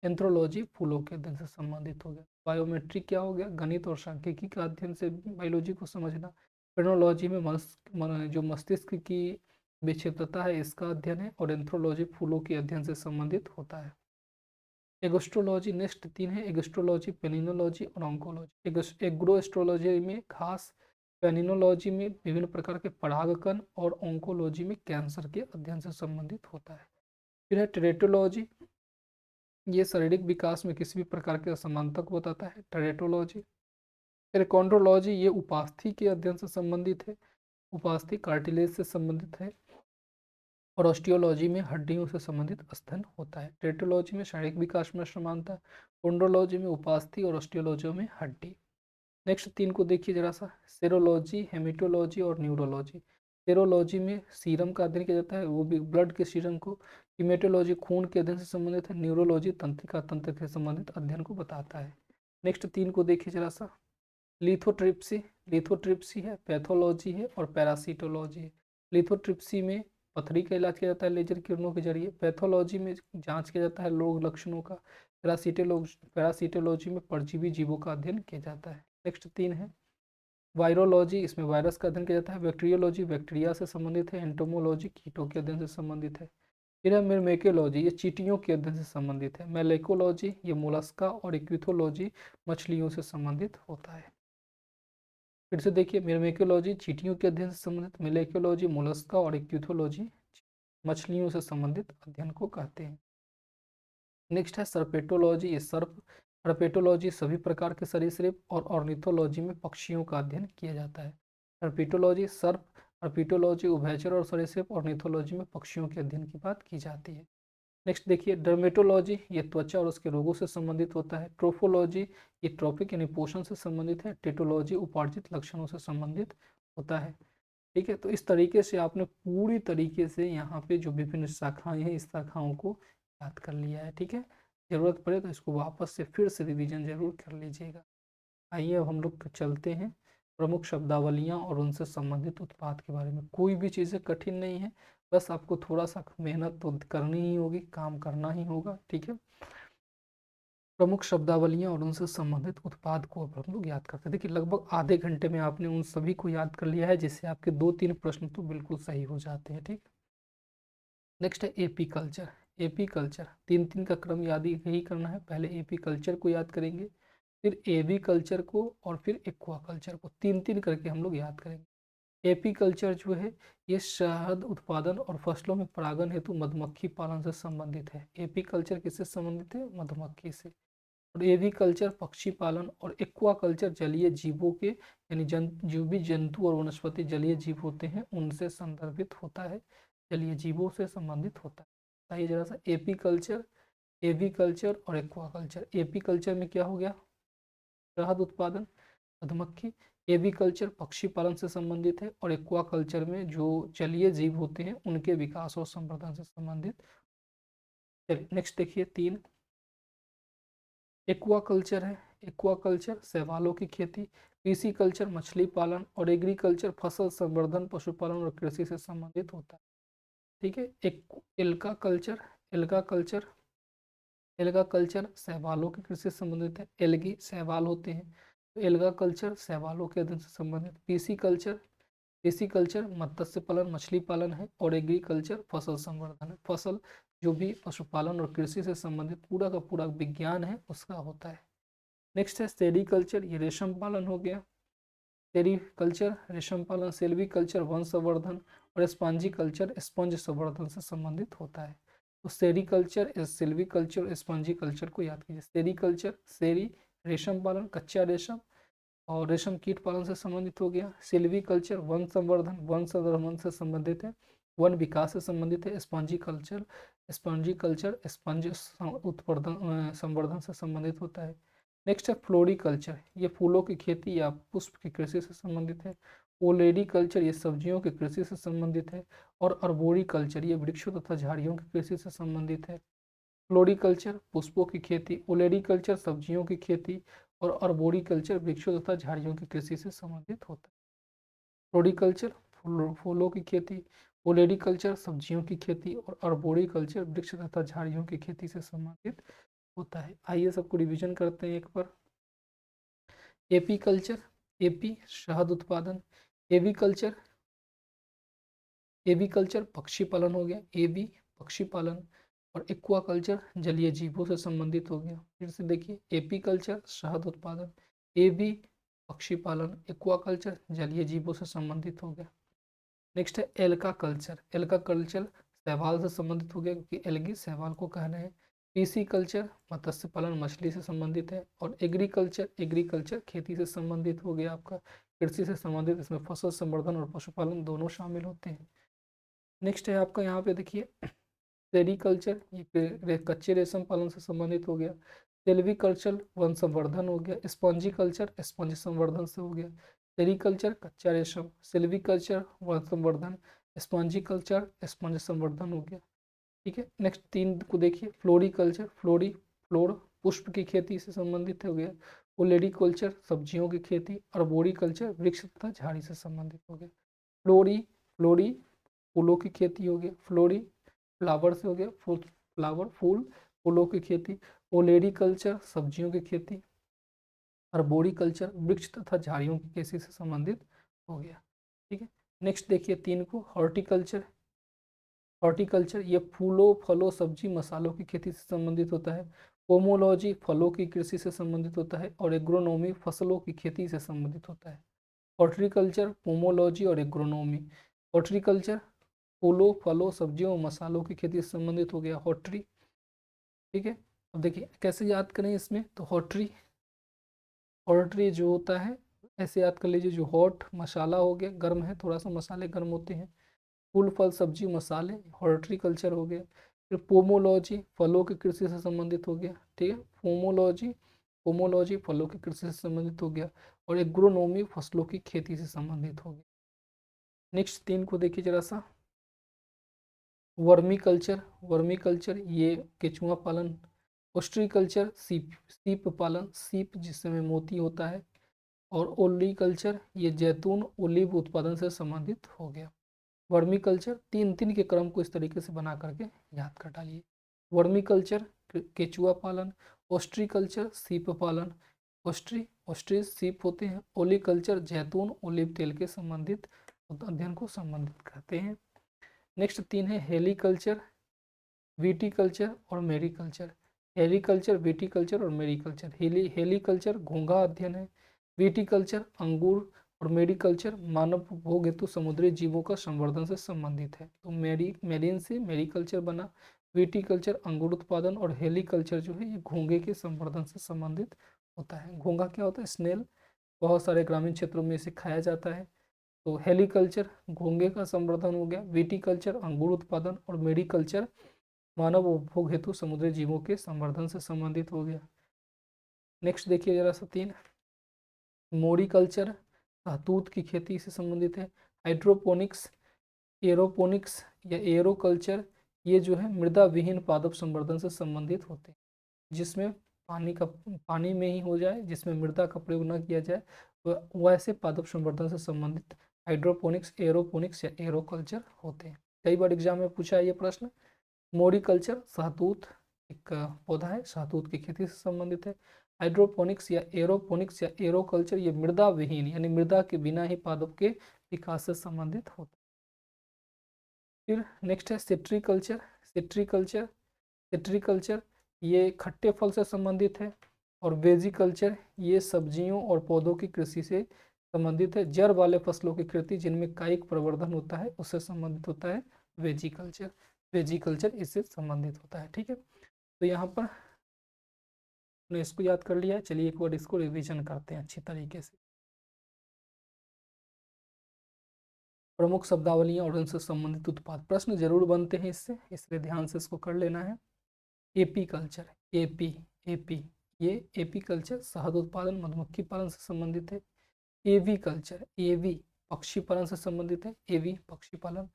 S1: एंथ्रोलॉजी फूलों के अध्ययन से संबंधित हो गया। बायोमेट्रिक क्या हो गया, गणित और सांख्यिकी का अध्ययन से बायोलॉजी को समझना। फ्रेनोलॉजी में जो मस्तिष्क की विक्षिप्तता है इसका अध्ययन है। और एंथ्रोलॉजी फूलों के अध्ययन से संबंधित होता है। एगोस्ट्रोलॉजी नेक्स्ट तीन है, एगोस्ट्रोलॉजी पेनिनोलॉजी और ऑन्कोलॉजी। एग्रोएस्ट्रोलॉजी में घास, पेनिनोलॉजी में विभिन्न प्रकार के परागकण, और ऑन्कोलॉजी में कैंसर के अध्ययन से संबंधित होता है। फिर है टेरेटोलॉजी, ये शारीरिक विकास में किसी भी प्रकार के असमानता को बताता है, टेरेटोलॉजी। फिर कॉन्ड्रोलॉजी ये उपास्थि के अध्ययन से संबंधित है, उपास्थि कार्टिलेज से संबंधित है। और ऑस्टियोलॉजी में हड्डियों से संबंधित अध्ययन होता है। टेरेटोलॉजी में शारीरिक विकास में असमानता, कॉन्ड्रोलॉजी में उपास्थि, और ऑस्टियोलॉजी में हड्डी। नेक्स्ट तीन को देखिए जरा सा, सेरोलॉजी, हेमेटोलॉजी और न्यूरोलॉजी। सेरोलॉजी में सीरम का अध्ययन किया जाता है, वो भी ब्लड के सीरम को। हेमेटोलॉजी खून के अध्ययन से संबंधित है। न्यूरोलॉजी तंत्रिका तंत्र से संबंधित अध्ययन को बताता है। नेक्स्ट तीन को देखिए जरा सा, लिथोट्रिप्सी, लिथोट्रिप्सी है, पैथोलॉजी है, और पैरासिटोलॉजी है। लिथोट्रिप्सी में पथरी का इलाज किया जाता है लेजर किरणों के जरिए। पैथोलॉजी में जांच किया जाता है रोग लक्षणों का। पैरासिटोलॉजी में परजीवी जीवों का अध्ययन किया जाता है। नेक्स्ट 3 है वायरोलॉजी, इसमें वायरस का अध्ययन किया जाता है। बैक्टीरियोलॉजी बैक्टीरिया से संबंधित है। एंटोमोलॉजी कीटों के अध्ययन से संबंधित है। फिर है मिर्मेकोलॉजी, ये चींटियों के अध्ययन से संबंधित है। मेलेकोलॉजी ये मोलस्का और इक्विथोलॉजी मछलियों से संबंधित होता है। फिर से देखिए, मिर्मेकोलॉजी चींटियों के अध्ययन से संबंधित, मेलेकोलॉजी मोलस्का और इक्विथोलॉजी मछलियों से संबंधित अध्ययन को कहते हैं। नेक्स्ट है सर्पेटोलॉजी, ये सर्पेटोलॉजी सभी प्रकार के सरीसृप और ऑर्निथोलॉजी में पक्षियों का अध्ययन किया जाता है। सर्पिटोलॉजी उभयचर और सरीसृप, ऑर्निथोलॉजी में पक्षियों के अध्ययन की बात की जाती है। नेक्स्ट देखिए डर्मेटोलॉजी, ये त्वचा और उसके रोगों से संबंधित होता है। ट्रोफोलॉजी ये ट्रॉफिक यानी पोषण से संबंधित है। टेटोलॉजी उपार्जित लक्षणों से संबंधित होता है। ठीक है, तो इस तरीके से आपने पूरी तरीके से यहाँ पे जो विभिन्न शाखाएं हैं इस शाखाओं को याद कर लिया है। ठीक है, जरूरत पड़े तो इसको वापस से फिर से रिवीजन जरूर कर लीजिएगा। आइए अब हम लोग चलते हैं प्रमुख शब्दावलियाँ और उनसे संबंधित उत्पाद के बारे में। कोई भी चीज़ें कठिन नहीं है, बस आपको थोड़ा सा मेहनत तो करनी ही होगी, काम करना ही होगा। ठीक है, प्रमुख शब्दावलियाँ और उनसे संबंधित उत्पाद को अब हम लोग याद करते हैं। देखिए लगभग आधे घंटे में आपने उन सभी को याद कर लिया है, जिससे आपके 2-3 प्रश्न तो बिल्कुल सही हो जाते हैं। ठीक, नेक्स्ट है एपी कल्चर। एपी कल्चर 3-3 का क्रम याद यही करना है। पहले एपी कल्चर को याद करेंगे, फिर एवी कल्चर को, और फिर एक्वा कल्चर को। 3-3 करके हम लोग याद करेंगे। एपी कल्चर जो है ये शहद उत्पादन और फसलों में परागण हेतु मधुमक्खी पालन से संबंधित है। एपी कल्चर किससे संबंधित है? मधुमक्खी से। और एवी कल्चर पक्षी पालन, और एक्वा कल्चर जलीय जीवों के यानी जो भी जंतु और वनस्पति जलीय जीव होते हैं उनसे संदर्भित होता है, जलीय जीवों से संबंधित होता है। बताइए जरा सा, एपी कल्चर, एवी कल्चर और एक्वा कल्चर। एपी कल्चर में क्या हो गया? शहद उत्पादन, मधुमक्खी। एवी कल्चर पक्षी पालन से संबंधित है, और एक्वा कल्चर में जो जलीय जीव होते हैं उनके विकास और संवर्धन से संबंधित। चलिए नेक्स्ट देखिए 3 एक्वाकल्चर है। एक्वाकल्चर शैवालों की खेती, पीसीकल्चर मछली पालन, और एग्रीकल्चर फसल संवर्धन, पशुपालन और कृषि से संबंधित होता है। ठीक है, एक algae culture, algae culture, algae culture शैवालों की कृषि से संबंधित है। एल्गी शैवाल होते हैं, तो एल्गा कल्चर शैवालों के अध्ययन से संबंधित। पीसी कल्चर, पीसी कल्चर मत्स्य पालन मछली पालन है। और एग्रीकल्चर फसल संवर्धन है, फसल जो भी पशुपालन और कृषि से संबंधित पूरा का पूरा विज्ञान है उसका होता है। नेक्स्ट है सेरीकल्चर, ये रेशम पालन हो गया। सेरीकल्चर रेशम पालन, सेल्वी कल्चर वन संवर्धन, और स्पंजी कल्चर स्पंज संवर्धन से संबंधित होता है। तो sericulture, Silvi culture, spongy culture को याद कीजिए। सेरीकल्चर सेरी रेशम पालन कच्चा रेशम और रेशम कीट पालन से संबंधित हो गया। सिल्वी कल्चर वन संवर्धन, वन संवर्धन से संबंधित है, वन विकास से संबंधित है। स्पंजी कल्चर स्पंज उत्पादन संवर्धन से संबंधित होता है। नेक्स्ट है फ्लोरिकल्चर, ये फूलों की खेती या पुष्प की कृषि से संबंधित है। ओलेरी कल्चर ये सब्जियों की कृषि से संबंधित है। और अर्बोरी कल्चर ये वृक्षों तथा झाड़ियों की कृषि से संबंधित है। फ्लोरिकल्चर पुष्पों की खेती, ओलेरीकल्चर सब्जियों की खेती, और अर्बोरिकल्चर वृक्षों तथा झाड़ियों की कृषि से संबंधित होता है। फ्लोरिकल्चर फूलों की खेती, ओलेरीकल्चर सब्जियों की खेती, और अर्बोरिकल्चर वृक्ष तथा झाड़ियों की खेती से संबंधित होता है। आइए सबको रिवीजन करते हैं एक बार। एपी कल्चर, एपी शहद उत्पादन, एवी कल्चर, एवी कल्चर पक्षी पालन हो गया, एवी पक्षी पालन, और एक्वा कल्चर जलीय जीवों से संबंधित हो गया। फिर से देखिए, एपी कल्चर शहद उत्पादन, एवी पक्षी पालन, एक्वा कल्चर जलीय जीवों से संबंधित हो गया। नेक्स्ट है एल्का कल्चर, एल्का कल्चर शैवाल से संबंधित हो गया क्योंकि एल्गी शैवाल को कह रहे हैं। पीसी कल्चर मत्स्य पालन मछली से संबंधित है। और एग्रीकल्चर, एग्रीकल्चर खेती से संबंधित हो गया आपका, कृषि से संबंधित, इसमें फसल संवर्धन और पशुपालन दोनों शामिल होते हैं। नेक्स्ट है आपका यहाँ पे देखिए सेरीकल्चर, ये कच्चे रेशम पालन से संबंधित हो गया। सेल्वीकल्चर वन संवर्धन हो गया। स्पंजी कल्चर स्पंज संवर्धन से हो गया। सेरीकल्चर कच्चा रेशम, सेल्वीकल्चर वन संवर्धन, स्पंजी कल्चर स्पंज संवर्धन हो गया। ठीक है, नेक्स्ट 3 को देखिए, फ्लोरिकल्चर फ्लोर पुष्प की खेती से संबंधित हो गया। ओलेरीकल्चर सब्जियों की खेती, और बोरीकल्चर वृक्ष तथा झाड़ी से संबंधित हो गया। फ्लोरी फूलों की खेती हो गया, फ्लोरी फ्लावर से हो गया, फ्लावर फूल, फूलों की खेती, ओलेरीकल्चर सब्जियों की खेती, अर्बोरिकल्चर वृक्ष तथा झाड़ियों की खेती से संबंधित हो गया। ठीक है, नेक्स्ट देखिए 3 को, हॉर्टिकल्चर। हॉर्टिकल्चर ये फूलों फलों सब्जी मसालों की खेती से संबंधित होता है। पोमोलॉजी फलों की कृषि से संबंधित होता है और एग्रोनॉमी फसलों की खेती से संबंधित होता है। हॉर्टिकल्चर, पोमोलॉजी और एग्रोनॉमी। हॉर्टिकल्चर फूलों फलों सब्जियों और मसालों की खेती से संबंधित हो गया, हॉर्ट्री। ठीक है, अब देखिए कैसे याद करें इसमें, तो हॉर्ट्री, हॉर्ट्री जो होता है ऐसे याद कर लीजिए, जो हॉट मसाला हो गया, गर्म है, थोड़ा सा मसाले गर्म होते हैं, फूल फल सब्जी मसाले, हॉर्टिकल्चर हो गया। फिर पोमोलॉजी फलों की कृषि से संबंधित हो गया। ठीक है, पोमोलॉजी, पोमोलॉजी फलों की कृषि से संबंधित हो गया और एग्रोनॉमी फसलों की खेती से संबंधित हो गया। नेक्स्ट 3 को देखिए जरा सा, वर्मी कल्चर। वर्मी कल्चर ये केचुआ पालन, ओस्ट्रीकल्चर सीप, सीप पालन, सीप जिसमें मोती होता है, और ओलीकल्चर ये जैतून ओलिव उत्पादन से संबंधित हो गया। वर्मी कल्चर 3 के क्रम को इस तरीके से बना करके याद कर डालिए। वर्मी कल्चर केचुआ पालन, ओस्ट्रीकल्चर सीप पालन, ओस्ट्रीज सीप होते हैं, ओलीकल्चर जैतून ओलिव तेल के संबंधित अध्ययन को संबंधित करते हैं। नेक्स्ट 3 है हेलीकल्चर, विटीकल्चर और मेरीकल्चर। हेलीकल्चर, विटीकल्चर और मेरीकल्चर। हेलीकल्चर घोंघा अध्ययन है, विटीकल्चर अंगूर और मेरीकल्चर मानव उपभोग हेतु समुद्री जीवों का संवर्धन से संबंधित है। तो मेरीन से मेरीकल्चर बना, विटीकल्चर अंगूर उत्पादन और हेलीकल्चर जो है ये घोंघे के संवर्धन से संबंधित होता है। घोंघा क्या होता है, स्नेल, बहुत सारे ग्रामीण क्षेत्रों में इसे खाया जाता है। तो हेलीकल्चर घोंघे का संवर्धन हो गया, विटीकल्चर अंगूर उत्पादन और मेरीकल्चर मानव उपभोग हेतु समुद्री जीवों के संवर्धन से संबंधित हो गया। नेक्स्ट देखिए जरा सा 3, मोरिकल्चर शहतूत की खेती से संबंधित है। हाइड्रोपोनिक्स, एरोपोनिक्स या एरोकल्चर ये जो है मृदा विहीन पादप संवर्धन से संबंधित होते हैं, जिसमें पानी में ही हो जाए, जिसमें मृदा का प्रयोग न किया जाए, वैसे पादप संवर्धन से संबंधित हाइड्रोपोनिक्स, एरोपोनिक्स या एरोकल्चर होते हैं। कई बार एग्जाम में पूछा है ये प्रश्न। मोरिकल्चर शहतूत एक पौधा है, शहतूत की खेती से संबंधित है। हाइड्रोपोनिक्स या एरोकल्चर ये मृदा विहीन यानी मृदा के बिना ही पादप के विकास से संबंधित होता है। फिर नेक्स्ट है सिट्रीकल्चर। सिट्रीकल्चर, सिट्रीकल्चर ये खट्टे फल से संबंधित है। और वेजिकल्चर ये सब्जियों और पौधों की कृषि से संबंधित है। जड़ वाले फसलों की खेती जिनमें कायिक प्रवर्धन होता है उससे संबंधित होता है वेजिकल्चर। वेजिकल्चर इससे संबंधित होता है। ठीक है, तो यहाँ पर हमने इसको याद कर लिया है। चलिए एक बार इसको रिवीजन करते हैं अच्छी तरीके से। प्रमुख शब्दावलियां और उनसे संबंधित उत्पाद, प्रश्न जरूर बनते हैं इससे, इसलिए ध्यान से इसको कर लेना है। एपी कल्चर, एपी, एपी ये एपी कल्चर शहद उत्पादन मधुमक्खी पालन से संबंधित है। एवी कल्चर, एवी पक्षी पालन से संबंधित है, एवी पक्षी पालन।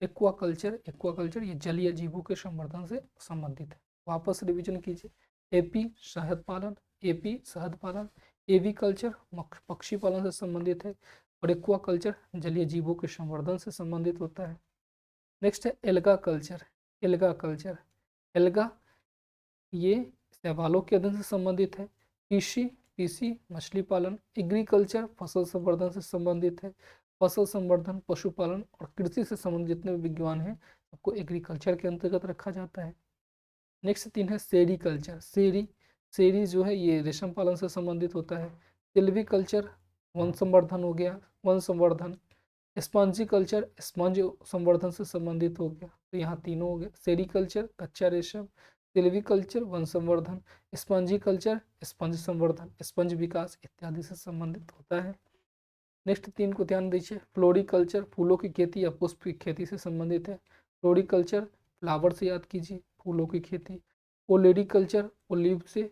S1: एक्वा कल्चर, एक्वा कल्चर ये जलीय जीवों के संवर्धन से संबंधित है। वापस रिवीजन कीजिए, एपी शहद पालन, एपी शहद पालन, एवी कल्चर पक्षी पालन से संबंधित है और एक्वा कल्चर जलीय जीवों के संवर्धन से संबंधित होता है। नेक्स्ट है alga culture, algae culture, alga ये शैवालों के अध्ययन से संबंधित है। पीसी, पीसी मछली पालन, एग्रीकल्चर फसल संवर्धन से संबंधित है। फसल संवर्धन पशुपालन और कृषि से संबंधित जितने भी विज्ञान हैं सबको एग्रीकल्चर के अंतर्गत रखा जाता है। नेक्स्ट 3 है सेरीकल्चर, सेरी, सेरी जो है ये रेशम पालन से संबंधित होता है। सिल्वीकल्चर वन संवर्धन हो गया, वन संवर्धन। स्पंजी कल्चर स्पंज संवर्धन से संबंधित हो गया, तो यहाँ तीनों हो गए। सेरीकल्चर कच्चा रेशम, सिल्वीकल्चर वन संवर्धन, स्पंजी कल्चर स्पंज संवर्धन, स्पंज विकास इत्यादि से संबंधित होता है। नेक्स्ट 3 को ध्यान दीजिए, फ्लोरिकल्चर फूलों की खेती या पुष्प की खेती से संबंधित है। फ्लोरिकल्चर फ्लावर से याद कीजिए, फूलों की खेती। ओलेरीकल्चर ओलिव से,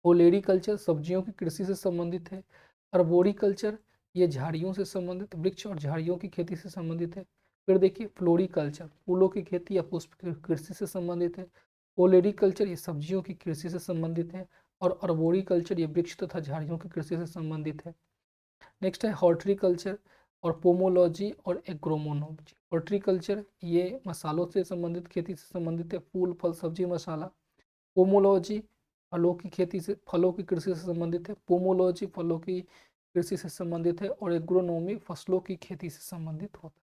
S1: ओलेरीकल्चर सब्जियों की कृषि से संबंधित है। अर्बोरिकल्चर ये झाड़ियों से संबंधित, वृक्ष और झाड़ियों की खेती से संबंधित है। फिर देखिए फ्लोरिकल्चर फूलों की खेती या पुष्प की कृषि से संबंधित है। ओलेरीकल्चर ये सब्जियों की कृषि से संबंधित है और अर्बोरिकल्चर ये वृक्ष तथा झाड़ियों की कृषि से संबंधित है। नेक्स्ट है हॉर्टिकल्चर, और पोमोलॉजी और एग्रोमोनोलॉजी। हॉर्टिकल्चर ये मसालों से संबंधित, खेती से संबंधित है, फूल फल सब्जी मसाला। पोमोलॉजी फलों की खेती से, फलों की कृषि से संबंधित है। पोमोलॉजी फलों की कृषि से संबंधित है और एग्रोनॉमी फसलों की खेती से संबंधित होता है।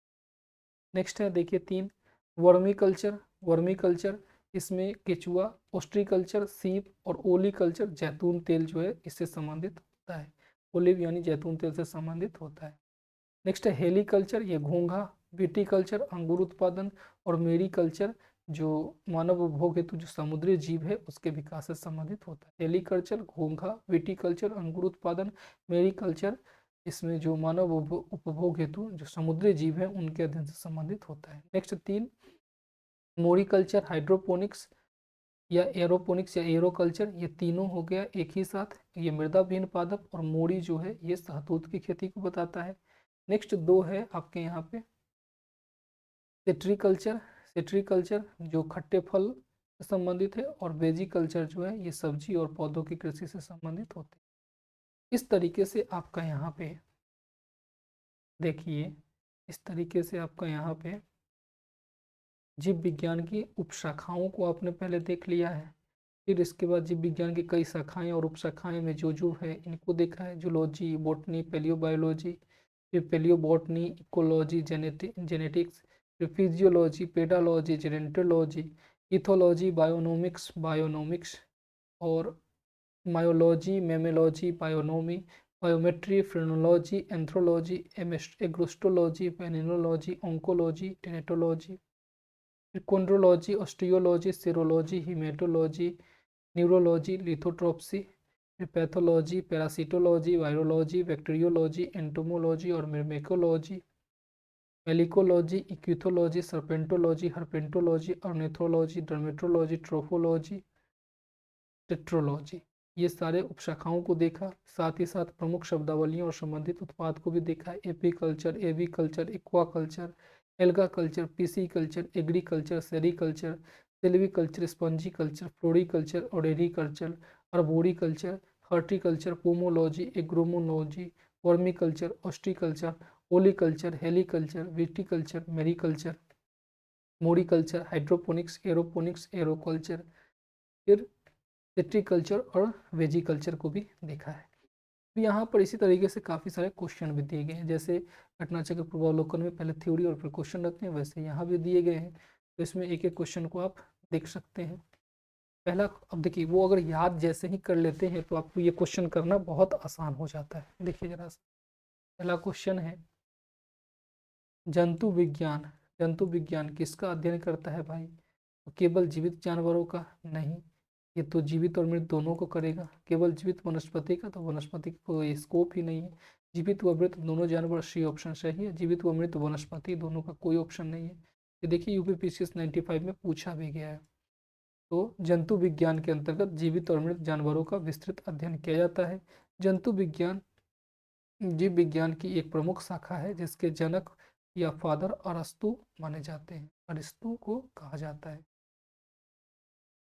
S1: नेक्स्ट है देखिए 3, वर्मी कल्चर। वर्मी कल्चर इसमें केचुआ, ओस्ट्रीकल्चर सीप और ओली कल्चर जैतून तेल जो है इससे संबंधित होता है। ओलिव यानी जैतून तेल से संबंधित होता है। नेक्स्ट है हेली कल्चर, ये घोंघा। विटी कल्चर अंगूर उत्पादन और मेरी कल्चर जो मानव उपभोग हेतु जो समुद्री जीव है उसके विकास से संबंधित होता है। हेली कल्चर घोंघा, विटी कल्चर अंगूर उत्पादन, मेरी कल्चर इसमें जो मानव उपभोग हेतु जो समुद्री जीव है उनके अध्ययन से संबंधित होता है। नेक्स्ट 3, मोरिकल्चर हाइड्रोपोनिक्स या एरोपोनिक्स या एरोकल्चर, ये तीनों हो गया एक ही साथ। ये मृदा विहीन पादप और मोड़ी जो है ये शहतूत की खेती को बताता है। नेक्स्ट 2 है आपके यहाँ पे सिट्रीकल्चर। सिट्रीकल्चर जो खट्टे फल से संबंधित है और वेजिकल्चर जो है ये सब्जी और पौधों की कृषि से संबंधित होते हैं। इस तरीके से आपका यहाँ पे देखिए, इस तरीके से आपका यहाँ पे जीव विज्ञान की उपशाखाओं को आपने पहले देख लिया है। फिर इसके बाद जीव विज्ञान की कई शाखाएं और उपशाखाएं में जो है इनको देखा है। जूलॉजी, बॉटनी, पेलियोबायोलॉजी, फिर पेलियोबॉटनी, इकोलॉजी, जेनेटिक्स, फिर physiology, pedology, genetology, ethology, bionomics और myology, mammalogy, bionomy, biometry, phrenology, anthropology, agrostology, penology, oncology, teratology, फिर chondrology, osteology, serology, haematology, neurology, lithotripsy, फिर pathology, parasitology, virology, bacteriology, entomology और myrmecology, malacology, ichthyology, serpentology, herpetology, ornithology, dermatology, trophology, tetralogy, ये सारे उपशाखाओं को देखा। साथ ही साथ प्रमुख शब्दावलियों और संबंधित उत्पाद को भी देखा। Apiculture, aviculture, aquaculture, algaculture, pisciculture, agriculture, sericulture, silviculture, spongiculture, floriculture और एरीकल्चर, अर्बोरिकल्चर, हॉर्टिकल्चर, पोमोलॉजी, एग्रोमोनोलॉजी, vermiculture, ostreiculture, oleiculture, heliciculture, viticulture, mariculture, moriculture, hydroponics, aeroponics, aeroculture, फिर सिट्रीकल्चर और वेजिकल्चर को भी देखा है। तो यहाँ पर इसी तरीके से काफ़ी सारे क्वेश्चन भी दिए गए हैं। जैसे घटना चक्र पूर्वावलोकन में पहले थ्योरी और फिर क्वेश्चन रखते हैं, वैसे यहाँ भी दिए गए हैं। तो इसमें एक एक क्वेश्चन को आप देख सकते हैं। पहला, अब देखिए वो अगर याद जैसे ही कर लेते हैं तो आपको ये क्वेश्चन करना बहुत आसान हो जाता है। देखिए जरा सा, पहला क्वेश्चन है जंतु विज्ञान। जंतु विज्ञान किसका अध्ययन करता है भाई? तो केवल जीवित जानवरों का नहीं, ये तो जीवित और मृत दोनों को करेगा। केवल जीवित वनस्पति का, तो वनस्पति को स्कोप ही नहीं है। जीवित व मृत दोनों जानवर, सी ऑप्शन सही है। जीवित व मृत वनस्पति दोनों का कोई ऑप्शन नहीं है। ये देखिए यूपीपीसीएस 95 में पूछा भी गया है। तो जंतु विज्ञान के अंतर्गत जीवित और मृत जानवरों का विस्तृत अध्ययन किया जाता है। जंतु विज्ञान जीव विज्ञान की एक प्रमुख शाखा है जिसके जनक या फादर अरस्तु माने जाते हैं। अरिस्तु को कहा जाता है।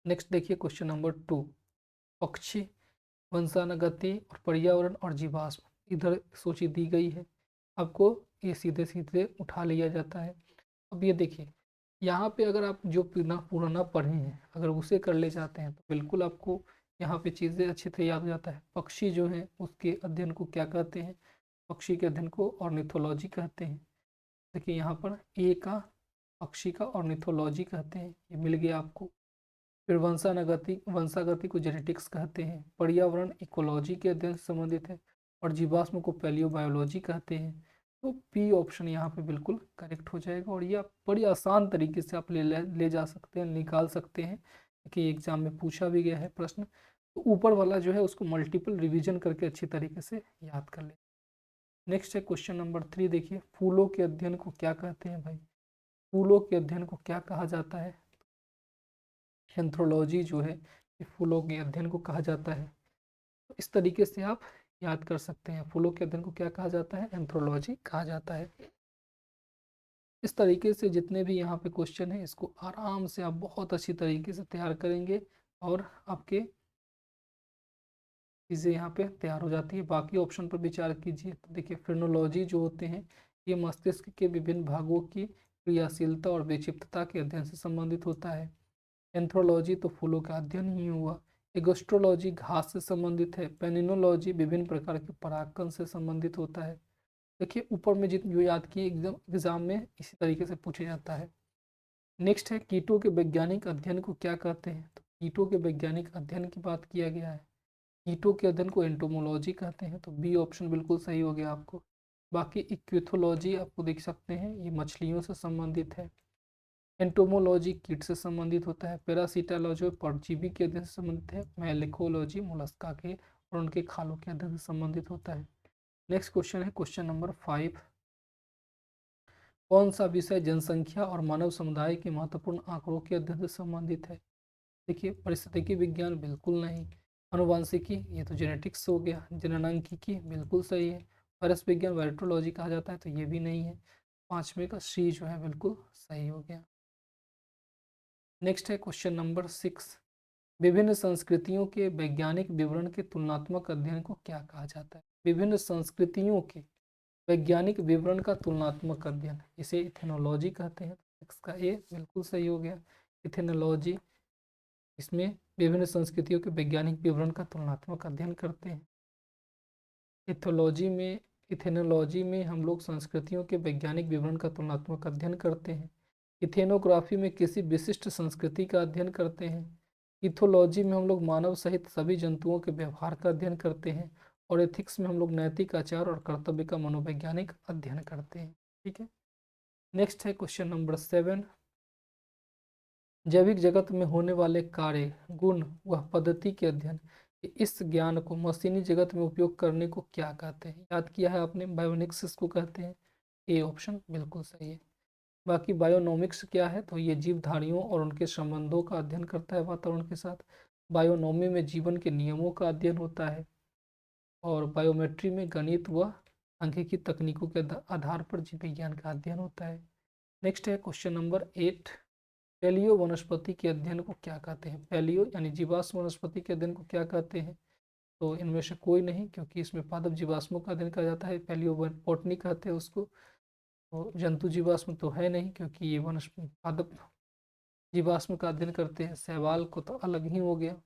S1: नेक्स्ट देखिए क्वेश्चन नंबर 2, पक्षी, वंशानुगति और पर्यावरण और जीवाश्म इधर सूची दी गई है। आपको ये सीधे सीधे उठा लिया जाता है। अब ये देखिए यहाँ पे अगर आप जो पुराना पढ़े हैं अगर उसे कर ले जाते हैं तो बिल्कुल आपको यहाँ पे चीज़ें अच्छी तरह याद हो जाता है। पक्षी जो है उसके अध्ययन को क्या कहते हैं? पक्षी के अध्ययन को ऑर्निथोलॉजी कहते हैं। देखिए यहाँ पर ए का पक्षी का ऑर्निथोलॉजी कहते हैं, ये मिल गया आपको। फिर वंशागति को जेनेटिक्स कहते हैं। पर्यावरण इकोलॉजी के अध्ययन से संबंधित है और जीवाश्म को पैलियोबायोलॉजी कहते हैं। तो पी ऑप्शन यहाँ पे बिल्कुल करेक्ट हो जाएगा और ये बड़ी आसान तरीके से आप ले जा सकते हैं, निकाल सकते हैं कि एग्जाम में पूछा भी गया है प्रश्न। तो ऊपर वाला जो है उसको मल्टीपल रिविजन करके अच्छी तरीके से याद कर ले। नेक्स्ट है क्वेश्चन नंबर 3, देखिए फूलों के अध्ययन को क्या कहते हैं भाई? फूलों के अध्ययन को क्या कहा जाता है? एंथ्रोलॉजी जो है ये फूलों के अध्ययन को कहा जाता है। तो इस तरीके से आप याद कर सकते हैं, फूलों के अध्ययन को क्या कहा जाता है? एंथ्रोलॉजी कहा जाता है। इस तरीके से जितने भी यहाँ पे क्वेश्चन है इसको आराम से आप बहुत अच्छी तरीके से तैयार करेंगे और आपके चीज़ें यहाँ पे तैयार हो जाती है। बाकी ऑप्शन पर विचार कीजिए। तो देखिए फ्रेनोलॉजी जो होते हैं ये मस्तिष्क के विभिन्न भागों की क्रियाशीलता और विक्षिप्तता के अध्ययन से संबंधित होता है। एंथ्रोलॉजी तो फूलों का अध्ययन ही हुआ। एगोस्ट्रोलॉजी घास से संबंधित है। पेनिनोलॉजी विभिन्न प्रकार के परागकण से संबंधित होता है। देखिए ऊपर में जितने जो याद किए एग्जाम में इसी तरीके से पूछा जाता है। नेक्स्ट है कीटों के वैज्ञानिक अध्ययन को क्या कहते हैं। तो कीटों के वैज्ञानिक अध्ययन की बात किया गया है। कीटों के अध्ययन को एंटोमोलॉजी कहते हैं, तो बी ऑप्शन बिल्कुल सही हो गया आपको। बाकी इक्विथोलॉजी आपको देख सकते हैं, ये मछलियों से संबंधित है। एंटोमोलॉजी कीट से संबंधित होता है। पैरासिटालॉजी परजीवी के अध्ययन से संबंधित है। मैलिकोलॉजी मोलस्का के और उनके खालों के अध्ययन से संबंधित होता है। नेक्स्ट क्वेश्चन है क्वेश्चन नंबर 5। कौन सा विषय जनसंख्या और मानव समुदाय के महत्वपूर्ण आंकड़ों के अध्ययन से संबंधित है। देखिए परिस्थितिकी विज्ञान बिल्कुल नहीं। अनुवांशिकी ये तो जेनेटिक्स हो गया। जननांकिकी बिल्कुल सही है। परस विज्ञान वायरोलॉजी कहा जाता है, तो ये भी नहीं है। पांचवे का सी जो है बिल्कुल सही हो गया। नेक्स्ट है क्वेश्चन नंबर 6। विभिन्न संस्कृतियों के वैज्ञानिक विवरण के तुलनात्मक अध्ययन को क्या कहा जाता है। विभिन्न संस्कृतियों के वैज्ञानिक विवरण का तुलनात्मक अध्ययन, इसे इथेनोलॉजी कहते हैं। इसका ए बिल्कुल सही हो गया, इथेनोलॉजी। इसमें विभिन्न संस्कृतियों के वैज्ञानिक विवरण का तुलनात्मक अध्ययन करते हैं। इथेनोलॉजी में हम लोग संस्कृतियों के वैज्ञानिक विवरण का तुलनात्मक अध्ययन करते हैं। इथेनोग्राफी में किसी विशिष्ट संस्कृति का अध्ययन करते हैं। इथोलॉजी में हम लोग मानव सहित सभी जंतुओं के व्यवहार का अध्ययन करते हैं। और एथिक्स में हम लोग नैतिक आचार और कर्तव्य का मनोवैज्ञानिक अध्ययन करते हैं। ठीक है। नेक्स्ट है क्वेश्चन नंबर 7। जैविक जगत में होने वाले कार्य, गुण व पद्धति के अध्ययन, इस ज्ञान को मशीनी जगत में उपयोग करने को क्या कहते हैं। याद किया है आपने, बायोनिक्स इसको कहते हैं। ए ऑप्शन बिल्कुल सही है। बाकी बायोनोमिक्स क्या है, तो ये जीवधारियों और उनके संबंधों का अध्ययन करता है वातावरण के साथ। बायोनोमी में जीवन के नियमों का अध्ययन होता है। और बायोमेट्री में गणित व सांख्यिकी तकनीकों के आधार पर जीव विज्ञान का अध्ययन होता है। नेक्स्ट है क्वेश्चन नंबर 8। पैलियो वनस्पति के अध्ययन को क्या कहते हैं। पैलियो यानी जीवाश्म वनस्पति के अध्ययन को क्या कहते हैं। तो इनमें से कोई नहीं, क्योंकि इसमें पादप जीवाश्मों का अध्ययन किया जाता है। पैलियो बॉटनी कहते हैं उसको। और जंतु जीवाश्म तो है नहीं, क्योंकि ये वनस्पति पादप जीवाश्म का अध्ययन करते हैं। शैवाल को तो अलग ही हो गया।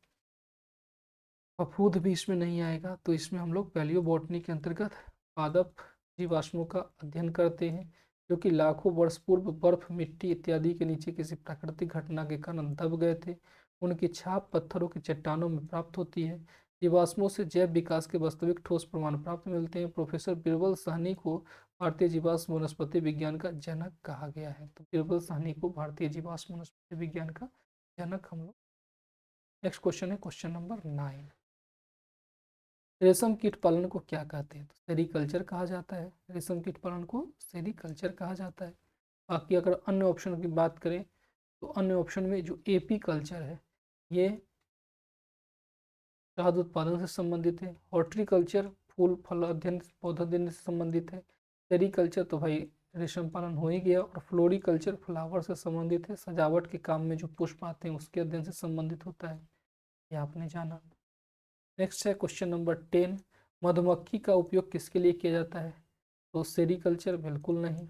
S1: फफूंद भी इसमें नहीं आएगा। तो इसमें हम लोग पैलियो बॉटनी के अंतर्गत पादप जीवाश्मों का अध्ययन करते हैं, जो कि लाखों वर्ष पूर्व बर्फ, मिट्टी इत्यादि के नीचे किसी प्राकृतिक घटना के कारण दब गए थे। उनकी छाप पत्थरों की चट्टानों में प्राप्त होती है। जीवाश्मों से जैव विकास के वास्तविक ठोस प्रमाण प्राप्त मिलते हैं। प्रोफेसर बिरबल साहनी को भारतीय जीवाश्म वनस्पति विज्ञान का जनक कहा गया है। तो बिरबल साहनी को भारतीय जीवाश्म वनस्पति विज्ञान का जनक हम लोग। नेक्स्ट क्वेश्चन है क्वेश्चन नंबर 9। रेशम कीट पालन को क्या कहते हैं। तो सेरीकल्चर कहा जाता है। रेशम कीट पालन को सेरीकल्चर कहा जाता है। बाकी अगर अन्य ऑप्शन की बात करें, तो अन्य ऑप्शन में जो एपी कल्चर है, ये शहद उत्पादन से संबंधित है। हॉर्टिकल्चर फूल फल अध्ययन पौधा अध्ययन से संबंधित है। सेरीकल्चर तो भाई रेशम पालन हो ही गया। और फ्लोरिकल्चर फ्लावर से संबंधित है। सजावट के काम में जो पुष्प आते हैं उसके अध्ययन से संबंधित होता है, ये आपने जाना। नेक्स्ट है क्वेश्चन नंबर 10। मधुमक्खी का उपयोग किसके लिए किया जाता है। तो सेरीकल्चर बिल्कुल नहीं।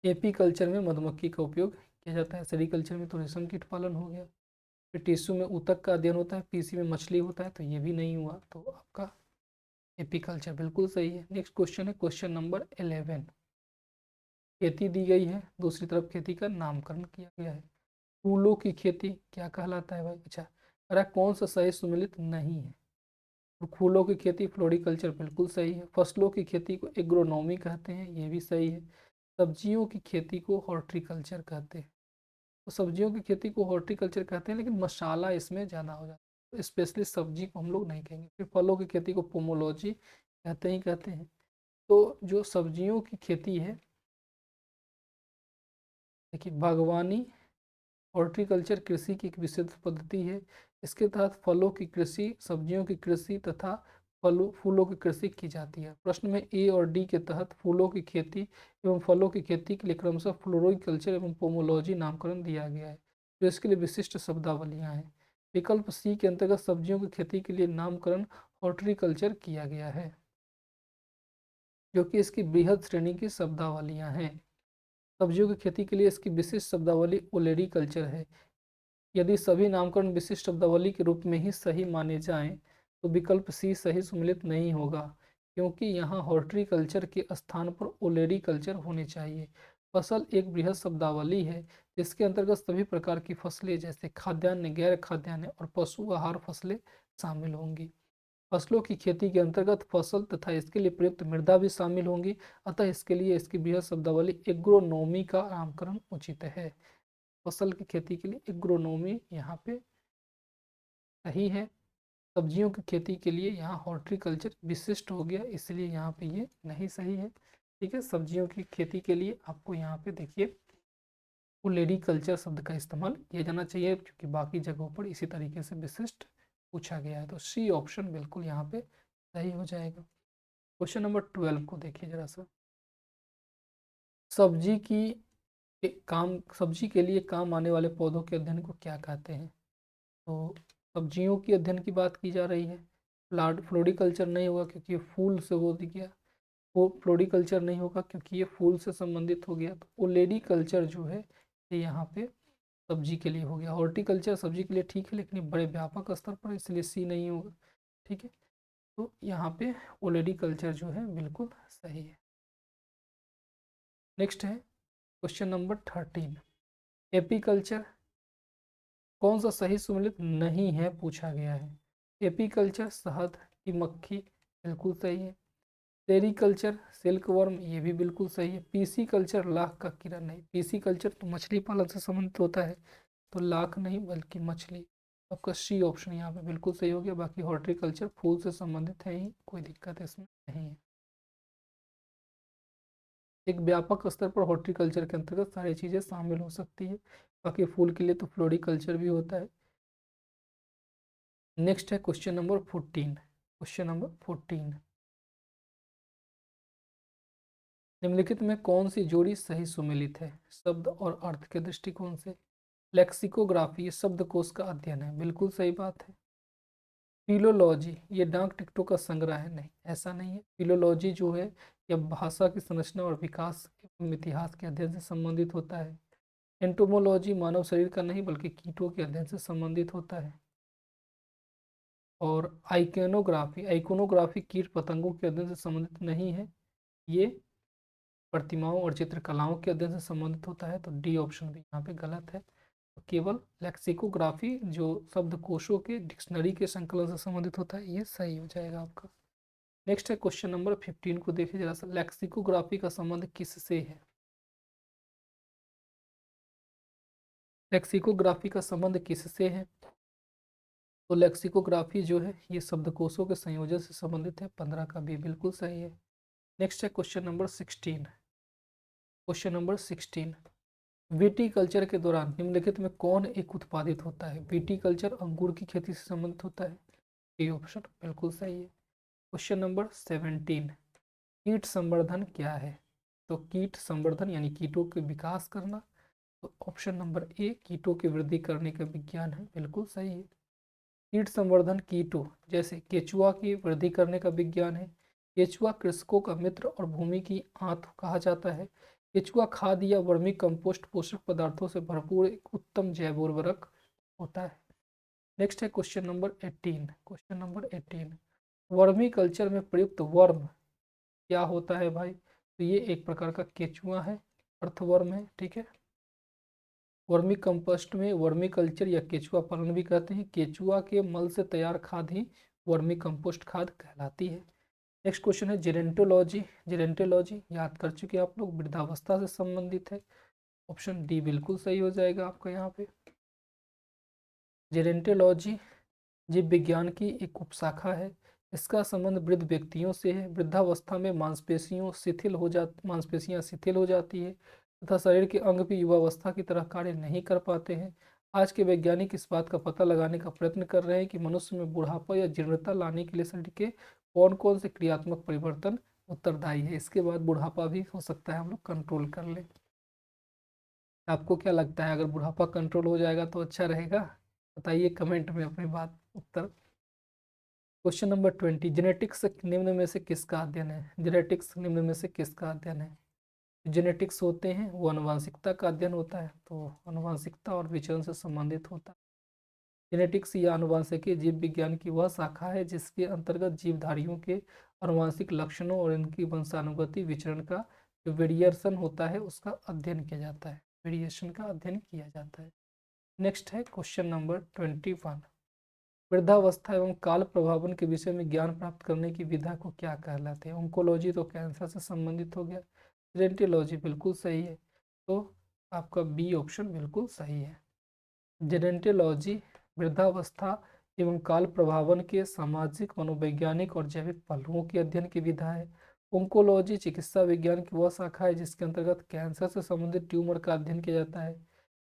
S1: एपी कल्चर में मधुमक्खी का उपयोग किया जाता है। सेरीकल्चर में तो रेशम कीट पालन हो गया। फिर टिश्यू में ऊतक का अध्ययन होता है। पीसी में मछली होता है, तो ये भी नहीं हुआ। तो आपका एपी कल्चर बिल्कुल सही है। नेक्स्ट क्वेश्चन है क्वेश्चन नंबर 11। खेती दी गई है, दूसरी तरफ खेती का नामकरण किया गया है। फूलों की खेती क्या कहलाता है भाई। अच्छा, अरे कौन सा सही सुमेलित नहीं है। तो फूलों की खेती फ्लोरिकल्चर बिल्कुल सही है। फसलों की खेती को एग्रोनॉमी कहते हैं, ये भी सही है। सब्जियों की खेती को हॉर्टिकल्चर कहते हैं। तो सब्जियों की खेती को हॉर्टिकल्चर कहते हैं, लेकिन मसाला इसमें ज़्यादा हो जाता है, तो स्पेशली सब्जी को हम लोग नहीं कहेंगे। फिर फलों की खेती को पोमोलॉजी कहते हैं। तो जो सब्जियों की खेती है, देखिए बागवानी हॉर्टिकल्चर कृषि की एक विशेष पद्धति है। इसके तहत फलों की कृषि, सब्जियों की कृषि तथा फूलों की कृषि की जाती है। प्रश्न में ए और डी के तहत फूलों की खेती एवं फलों की खेती के लिए क्रमशः फ्लोरिकल्चर एवं पोमोलॉजी नामकरण दिया गया है, जो इसके लिए विशिष्ट शब्दावलियां हैं। विकल्प सी के अंतर्गत सब्जियों की खेती के लिए नामकरण हॉर्टिकल्चर किया गया है। जो कि इसकी बृहद श्रेणी की शब्दावलियां हैं। सब्जियों की खेती के लिए इसकी विशिष्ट शब्दावली ओलेरी कल्चर है। यदि सभी नामकरण विशिष्ट शब्दावली के रूप में ही सही माने जाएं, तो विकल्प सी सही सम्मिलित नहीं होगा, क्योंकि यहाँ हॉर्टिकल्चर के स्थान पर ओलेरी कल्चर होने चाहिए। फसल एक बृहद शब्दावली है जिसके अंतर्गत सभी प्रकार की फसलें जैसे खाद्यान्न, गैर खाद्यान्न और पशु आहार फसलें शामिल होंगी। फसलों की खेती के अंतर्गत फसल तथा इसके लिए प्रयुक्त मृदा भी शामिल होंगी, अतः इसके लिए इसकी बृहद शब्दावली एग्रोनोमी का नामकरण उचित है। फसल की खेती के लिए एग्रोनोमी यहाँ पे सही है। सब्जियों की खेती के लिए यहाँ हॉर्टिकल्चर विशिष्ट हो गया, इसलिए यहाँ पे ये नहीं सही है। ठीक है, सब्जियों की खेती के लिए आपको यहाँ पे देखिए ओलेरीकल्चर शब्द का इस्तेमाल किया जाना चाहिए, क्योंकि बाकी जगहों पर इसी तरीके से विशिष्ट पूछा गया है। तो सी ऑप्शन बिल्कुल यहाँ पे सही हो जाएगा। क्वेश्चन नंबर 12 को देखिए जरा सा। सब्जी की सब्जी के लिए काम आने वाले पौधों के अध्ययन को क्या कहते हैं? तो सब्जियों की अध्ययन की बात की जा रही है। फ्लोरिकल्चर नहीं होगा क्योंकि ये फूल से हो गया, वो फ्लोरिकल्चर नहीं होगा क्योंकि ये फूल से संबंधित हो गया। तो ओलेरीकल्चर जो है ये यहाँ पे सब्जी के लिए हो गया। हॉर्टिकल्चर सब्जी के लिए ठीक है, लेकिन बड़े व्यापक स्तर पर, इसलिए सी नहीं होगा। ठीक है, तो यहाँ पे ओलेरीकल्चर जो है बिल्कुल सही है। नेक्स्ट है क्वेश्चन नंबर 13। एपीकल्चर कौन सा सही सम्मिलित नहीं है पूछा गया है। एपीकल्चर शहद की मक्खी बिल्कुल सही है। सेरीकल्चर सिल्क वर्म ये भी बिल्कुल सही है। पीसी कल्चर लाख का कीड़ा नहीं। पीसी कल्चर तो मछली पालन से संबंधित होता है, तो लाख नहीं बल्कि मछली। आपका सी ऑप्शन यहाँ पे बिल्कुल सही हो गया। बाकी हॉर्टिकल्चर फूल से संबंधित है ही, कोई दिक्कत इसमें नहीं है। एक व्यापक स्तर पर हॉर्टिकल्चर के अंतर्गत सारी चीज़ें शामिल हो सकती है। बाकी फूल के लिए तो फ्लोरिकल्चर भी होता है। नेक्स्ट है क्वेश्चन नंबर 14। क्वेश्चन नंबर 14, निम्नलिखित में कौन सी जोड़ी सही सुमेलित है शब्द और अर्थ के दृष्टिकोण से? लेक्सिकोग्राफी ये शब्दकोश का अध्ययन है, बिल्कुल सही बात है। फिलोलॉजी ये डाक टिकटों का संग्रह है, नहीं ऐसा नहीं है। फिलोलॉजी जो है यह भाषा की संरचना और विकास एवं इतिहास के अध्ययन से संबंधित होता है। एंटोमोलॉजी मानव शरीर का नहीं बल्कि कीटों के अध्ययन से संबंधित होता है। और आइकोनोग्राफी कीट पतंगों के अध्ययन से संबंधित नहीं है, ये प्रतिमाओं और चित्रकलाओं के अध्ययन से संबंधित होता है। तो डी ऑप्शन भी यहाँ पे गलत है। तो केवल लेक्सिकोग्राफी जो शब्दकोशों के डिक्शनरी के संकलन से संबंधित होता है, ये सही हो जाएगा आपका। नेक्स्ट है क्वेश्चन नंबर 15 को देखिए जरा सा। लेक्सिकोग्राफी का संबंध किससे है? लेक्सिकोग्राफी का संबंध किससे है? तो लेक्सिकोग्राफी जो है ये शब्दकोशों के संयोजन से संबंधित है। 15 का भी बिल्कुल सही है। नेक्स्ट है question number 16। Question number 16, viticulture के दौरान निम्नलिखित में कौन एक उत्पादित होता है? विटीकल्चर अंगूर की खेती से संबंधित होता है। ये ऑप्शन बिल्कुल सही है। क्वेश्चन नंबर 17, कीट संवर्धन क्या है? तो कीट संवर्धन यानी कीटों के विकास करना। तो ऑप्शन नंबर ए कीटों की वृद्धि करने का विज्ञान है, बिल्कुल सही है। कीट संवर्धन कीटों जैसे केचुआ की वृद्धि करने का विज्ञान है। केचुआ कृषकों का मित्र और भूमि की आंत कहा जाता है। केचुआ खाद या वर्मी कंपोस्ट पोषक पदार्थों से भरपूर एक उत्तम जैव उर्वरक होता है। नेक्स्ट है question number 18। Question number 18, vermi culture में प्रयुक्त वर्म क्या होता है भाई? तो ये एक प्रकार का केचुआ है, अर्थवर्म है। ठीक है, वर्मी कंपोस्ट में वर्मी कल्चर या केचुआ पालन भी कहते हैं। केचुआ के मल से तैयार खाद ही वर्मी कंपोस्ट खाद कहलाती है। नेक्स्ट क्वेश्चन है जेरेंटोलॉजी। जेरेंटोलॉजी याद कर चुके हैं आप लोग, वृद्धावस्था से संबंधित है। ऑप्शन डी बिल्कुल सही हो जाएगा आपका यहाँ पे। जेरेंटोलॉजी जीव विज्ञान की एक उपशाखा है। इसका संबंध वृद्ध व्यक्तियों से है। वृद्धावस्था में मांसपेशियां शिथिल हो जाती है तथा शरीर के अंग भी युवावस्था की तरह कार्य नहीं कर पाते हैं। आज के वैज्ञानिक इस बात का पता लगाने का प्रयत्न कर रहे हैं कि मनुष्य में बुढ़ापा या जीर्णता लाने के लिए शरीर के कौन कौन से क्रियात्मक परिवर्तन उत्तरदायी है। इसके बाद बुढ़ापा भी हो सकता है हम लोग कंट्रोल कर लें। आपको क्या लगता है, अगर बुढ़ापा कंट्रोल हो जाएगा तो अच्छा रहेगा? बताइए कमेंट में अपनी बात उत्तर। क्वेश्चन नंबर 20, जेनेटिक्स निम्न में से किसका अध्ययन है? जेनेटिक्स निम्न में से किसका अध्ययन है? जेनेटिक्स होते हैं वो आनुवंशिकता का अध्ययन होता है, तो आनुवंशिकता और विचरण से संबंधित होता है। जेनेटिक्स या आनुवंशिकीय जीव विज्ञान की वह शाखा है जिसके अंतर्गत जीवधारियों के आनुवंशिक लक्षणों और इनकी वंशानुगति विचरण का जो वेरिएशन होता है उसका अध्ययन किया जाता है, वेरिएशन का अध्ययन किया जाता है। नेक्स्ट है क्वेश्चन नंबर 21, वृद्धावस्था एवं काल प्रभावन के विषय में ज्ञान प्राप्त करने की विधा को क्या कहलाते हैं? ऑन्कोलॉजी तो कैंसर से संबंधित हो गया, जेनेटोलॉजी बिल्कुल सही है, तो आपका बी ऑप्शन बिल्कुल सही है। जेनेटोलॉजी वृद्धावस्था एवं काल प्रभावन के सामाजिक, मनोवैज्ञानिक और जैविक पहलुओं के अध्ययन की विधा है। ओंकोलॉजी चिकित्सा विज्ञान की वह शाखा है जिसके अंतर्गत कैंसर से संबंधित ट्यूमर का अध्ययन किया जाता है।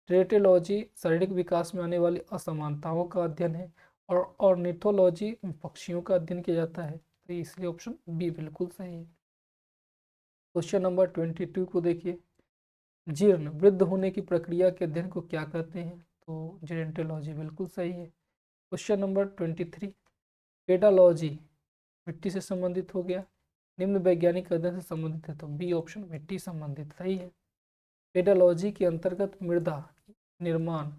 S1: टेरेटोलॉजी शारीरिक विकास में आने वाली असमानताओं का अध्ययन है। और ऑर्निथोलॉजी पक्षियों का अध्ययन किया जाता है, तो इसलिए ऑप्शन बी बिल्कुल सही है। क्वेश्चन नंबर 22 को देखिए, जीर्ण वृद्ध होने की प्रक्रिया के अध्ययन को क्या कहते हैं? तो जेनेटोलॉजी बिल्कुल सही है। क्वेश्चन नंबर 23, पेडालॉजी मिट्टी से संबंधित हो गया, निम्न वैज्ञानिक अध्ययन से संबंधित है, तो बी ऑप्शन मिट्टी संबंधित सही है। पेडालॉजी के अंतर्गत मृदा निर्माण,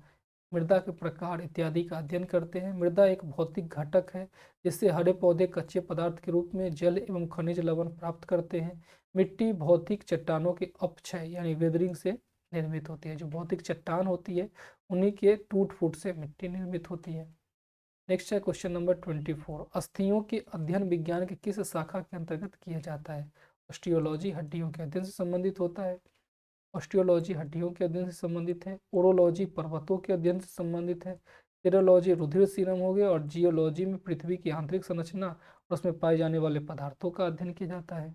S1: मृदा के प्रकार इत्यादि का अध्ययन करते हैं। मृदा एक भौतिक घटक है जिससे हरे पौधे कच्चे पदार्थ के रूप में जल एवं खनिज लवण प्राप्त करते हैं। मिट्टी भौतिक चट्टानों के अपक्षय यानी वेदरिंग से निर्मित होती है। जो भौतिक चट्टान होती है उन्हीं के टूट फूट से मिट्टी निर्मित होती है। नेक्स्ट है क्वेश्चन नंबर 24, अस्थियों के अध्ययन विज्ञान के किस शाखा के अंतर्गत किया जाता है? ऑस्टियोलॉजी हड्डियों के अध्ययन से संबंधित होता है। ऑस्टियोलॉजी हड्डियों के अध्ययन से संबंधित है। ओरोलॉजी पर्वतों के अध्ययन से संबंधित है। सेरोलॉजी रुधिर सीरम हो गया। और जियोलॉजी में पृथ्वी की आंतरिक संरचना और उसमें पाए जाने वाले पदार्थों का अध्ययन किया जाता है।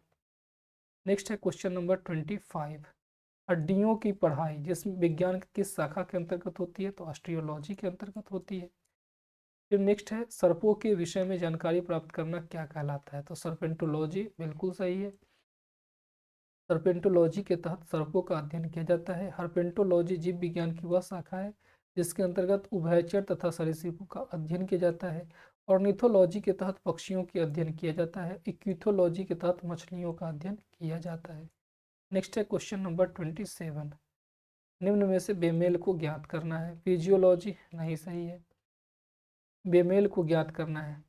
S1: नेक्स्ट है क्वेश्चन नंबर 25, हड्डियों की पढ़ाई जिस विज्ञान किस शाखा के अंतर्गत होती है? तो ऑस्टियोलॉजी के अंतर्गत होती है। फिर नेक्स्ट है सर्पों के विषय में जानकारी प्राप्त करना क्या कहलाता है? तो सर्पेंटोलॉजी बिल्कुल सही है। सर्पेंटोलॉजी के तहत सर्पों का अध्ययन किया जाता है। हर्पेंटोलॉजी जीव विज्ञान की वह शाखा है जिसके अंतर्गत उभयचर तथा सरीसृपों का अध्ययन किया जाता है। ऑर्निथोलॉजी के तहत पक्षियों के अध्ययन किया जाता है। इक्विथोलॉजी के तहत मछलियों का अध्ययन किया जाता है। नेक्स्ट है क्वेश्चन नंबर 27, निम्न में से बेमेल को ज्ञात करना है। फिजियोलॉजी नहीं सही है, बेमेल को ज्ञात करना है।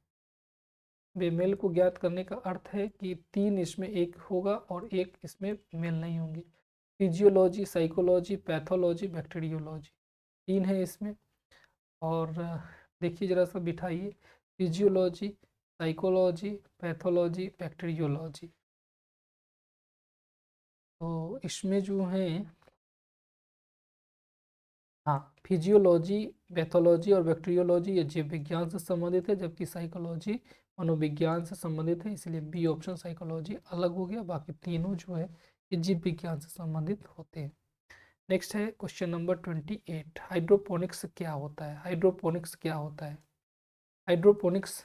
S1: बेमेल को ज्ञात करने का अर्थ है कि 3 इसमें एक होगा और एक इसमें मेल नहीं होंगे। फिजियोलॉजी, साइकोलॉजी, पैथोलॉजी, बैक्टीरियोलॉजी 3 है इसमें। और देखिए जरा सा बिठाइए, फिजियोलॉजी, साइकोलॉजी, पैथोलॉजी, बैक्टीरियोलॉजी, तो इसमें जो है हाँ, फिजियोलॉजी, पैथोलॉजी और बैक्टीरियोलॉजी ये जीव विज्ञान से संबंधित है, जबकि साइकोलॉजी मनोविज्ञान से संबंधित है, इसलिए बी ऑप्शन साइकोलॉजी अलग हो गया। बाकी तीनों जो है ये जीव विज्ञान से संबंधित होते हैं। नेक्स्ट है क्वेश्चन नंबर 28, हाइड्रोपोनिक्स क्या होता है? हाइड्रोपोनिक्स क्या होता है? हाइड्रोपोनिक्स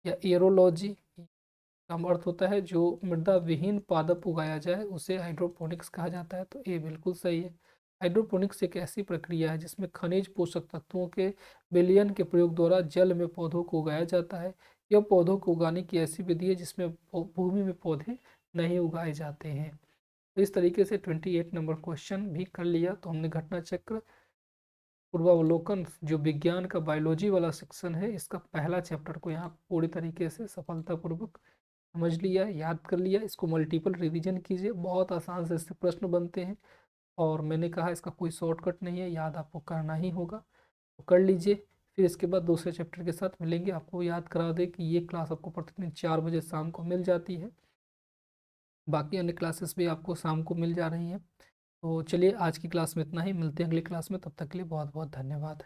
S1: या एरोलॉजी का अर्थ होता है जो मृदा विहीन पादप उगाया जाए उसे हाइड्रोपोनिक्स कहा जाता है, तो ये बिल्कुल सही है। हाइड्रोपोनिक्स एक ऐसी प्रक्रिया है जिसमें खनिज पोषक तत्वों के विलयन के प्रयोग द्वारा जल में पौधों को उगाया जाता है। यह पौधों को उगाने की ऐसी विधि है जिसमें भूमि में पौधे नहीं उगाए जाते हैं। तो इस तरीके से 28 नंबर क्वेश्चन भी कर लिया। तो हमने घटना चक्र पूर्वावलोकन जो विज्ञान का बायोलॉजी वाला सेक्शन है इसका पहला चैप्टर को यहाँ पूरी तरीके से सफलतापूर्वक समझ लिया, याद कर लिया। इसको मल्टीपल रिवीजन कीजिए, बहुत आसान से इससे प्रश्न बनते हैं। और मैंने कहा इसका कोई शॉर्टकट नहीं है, याद आपको करना ही होगा, तो कर लीजिए। फिर इसके बाद दूसरे चैप्टर के साथ मिलेंगे। आपको याद करा दे कि ये क्लास आपको प्रतिदिन 4 बजे शाम को मिल जाती है। बाकी अन्य क्लासेस भी आपको शाम को मिल जा रही हैं। तो चलिए आज की क्लास में इतना ही, मिलते हैं अगली क्लास में, तब तक के लिए बहुत बहुत धन्यवाद।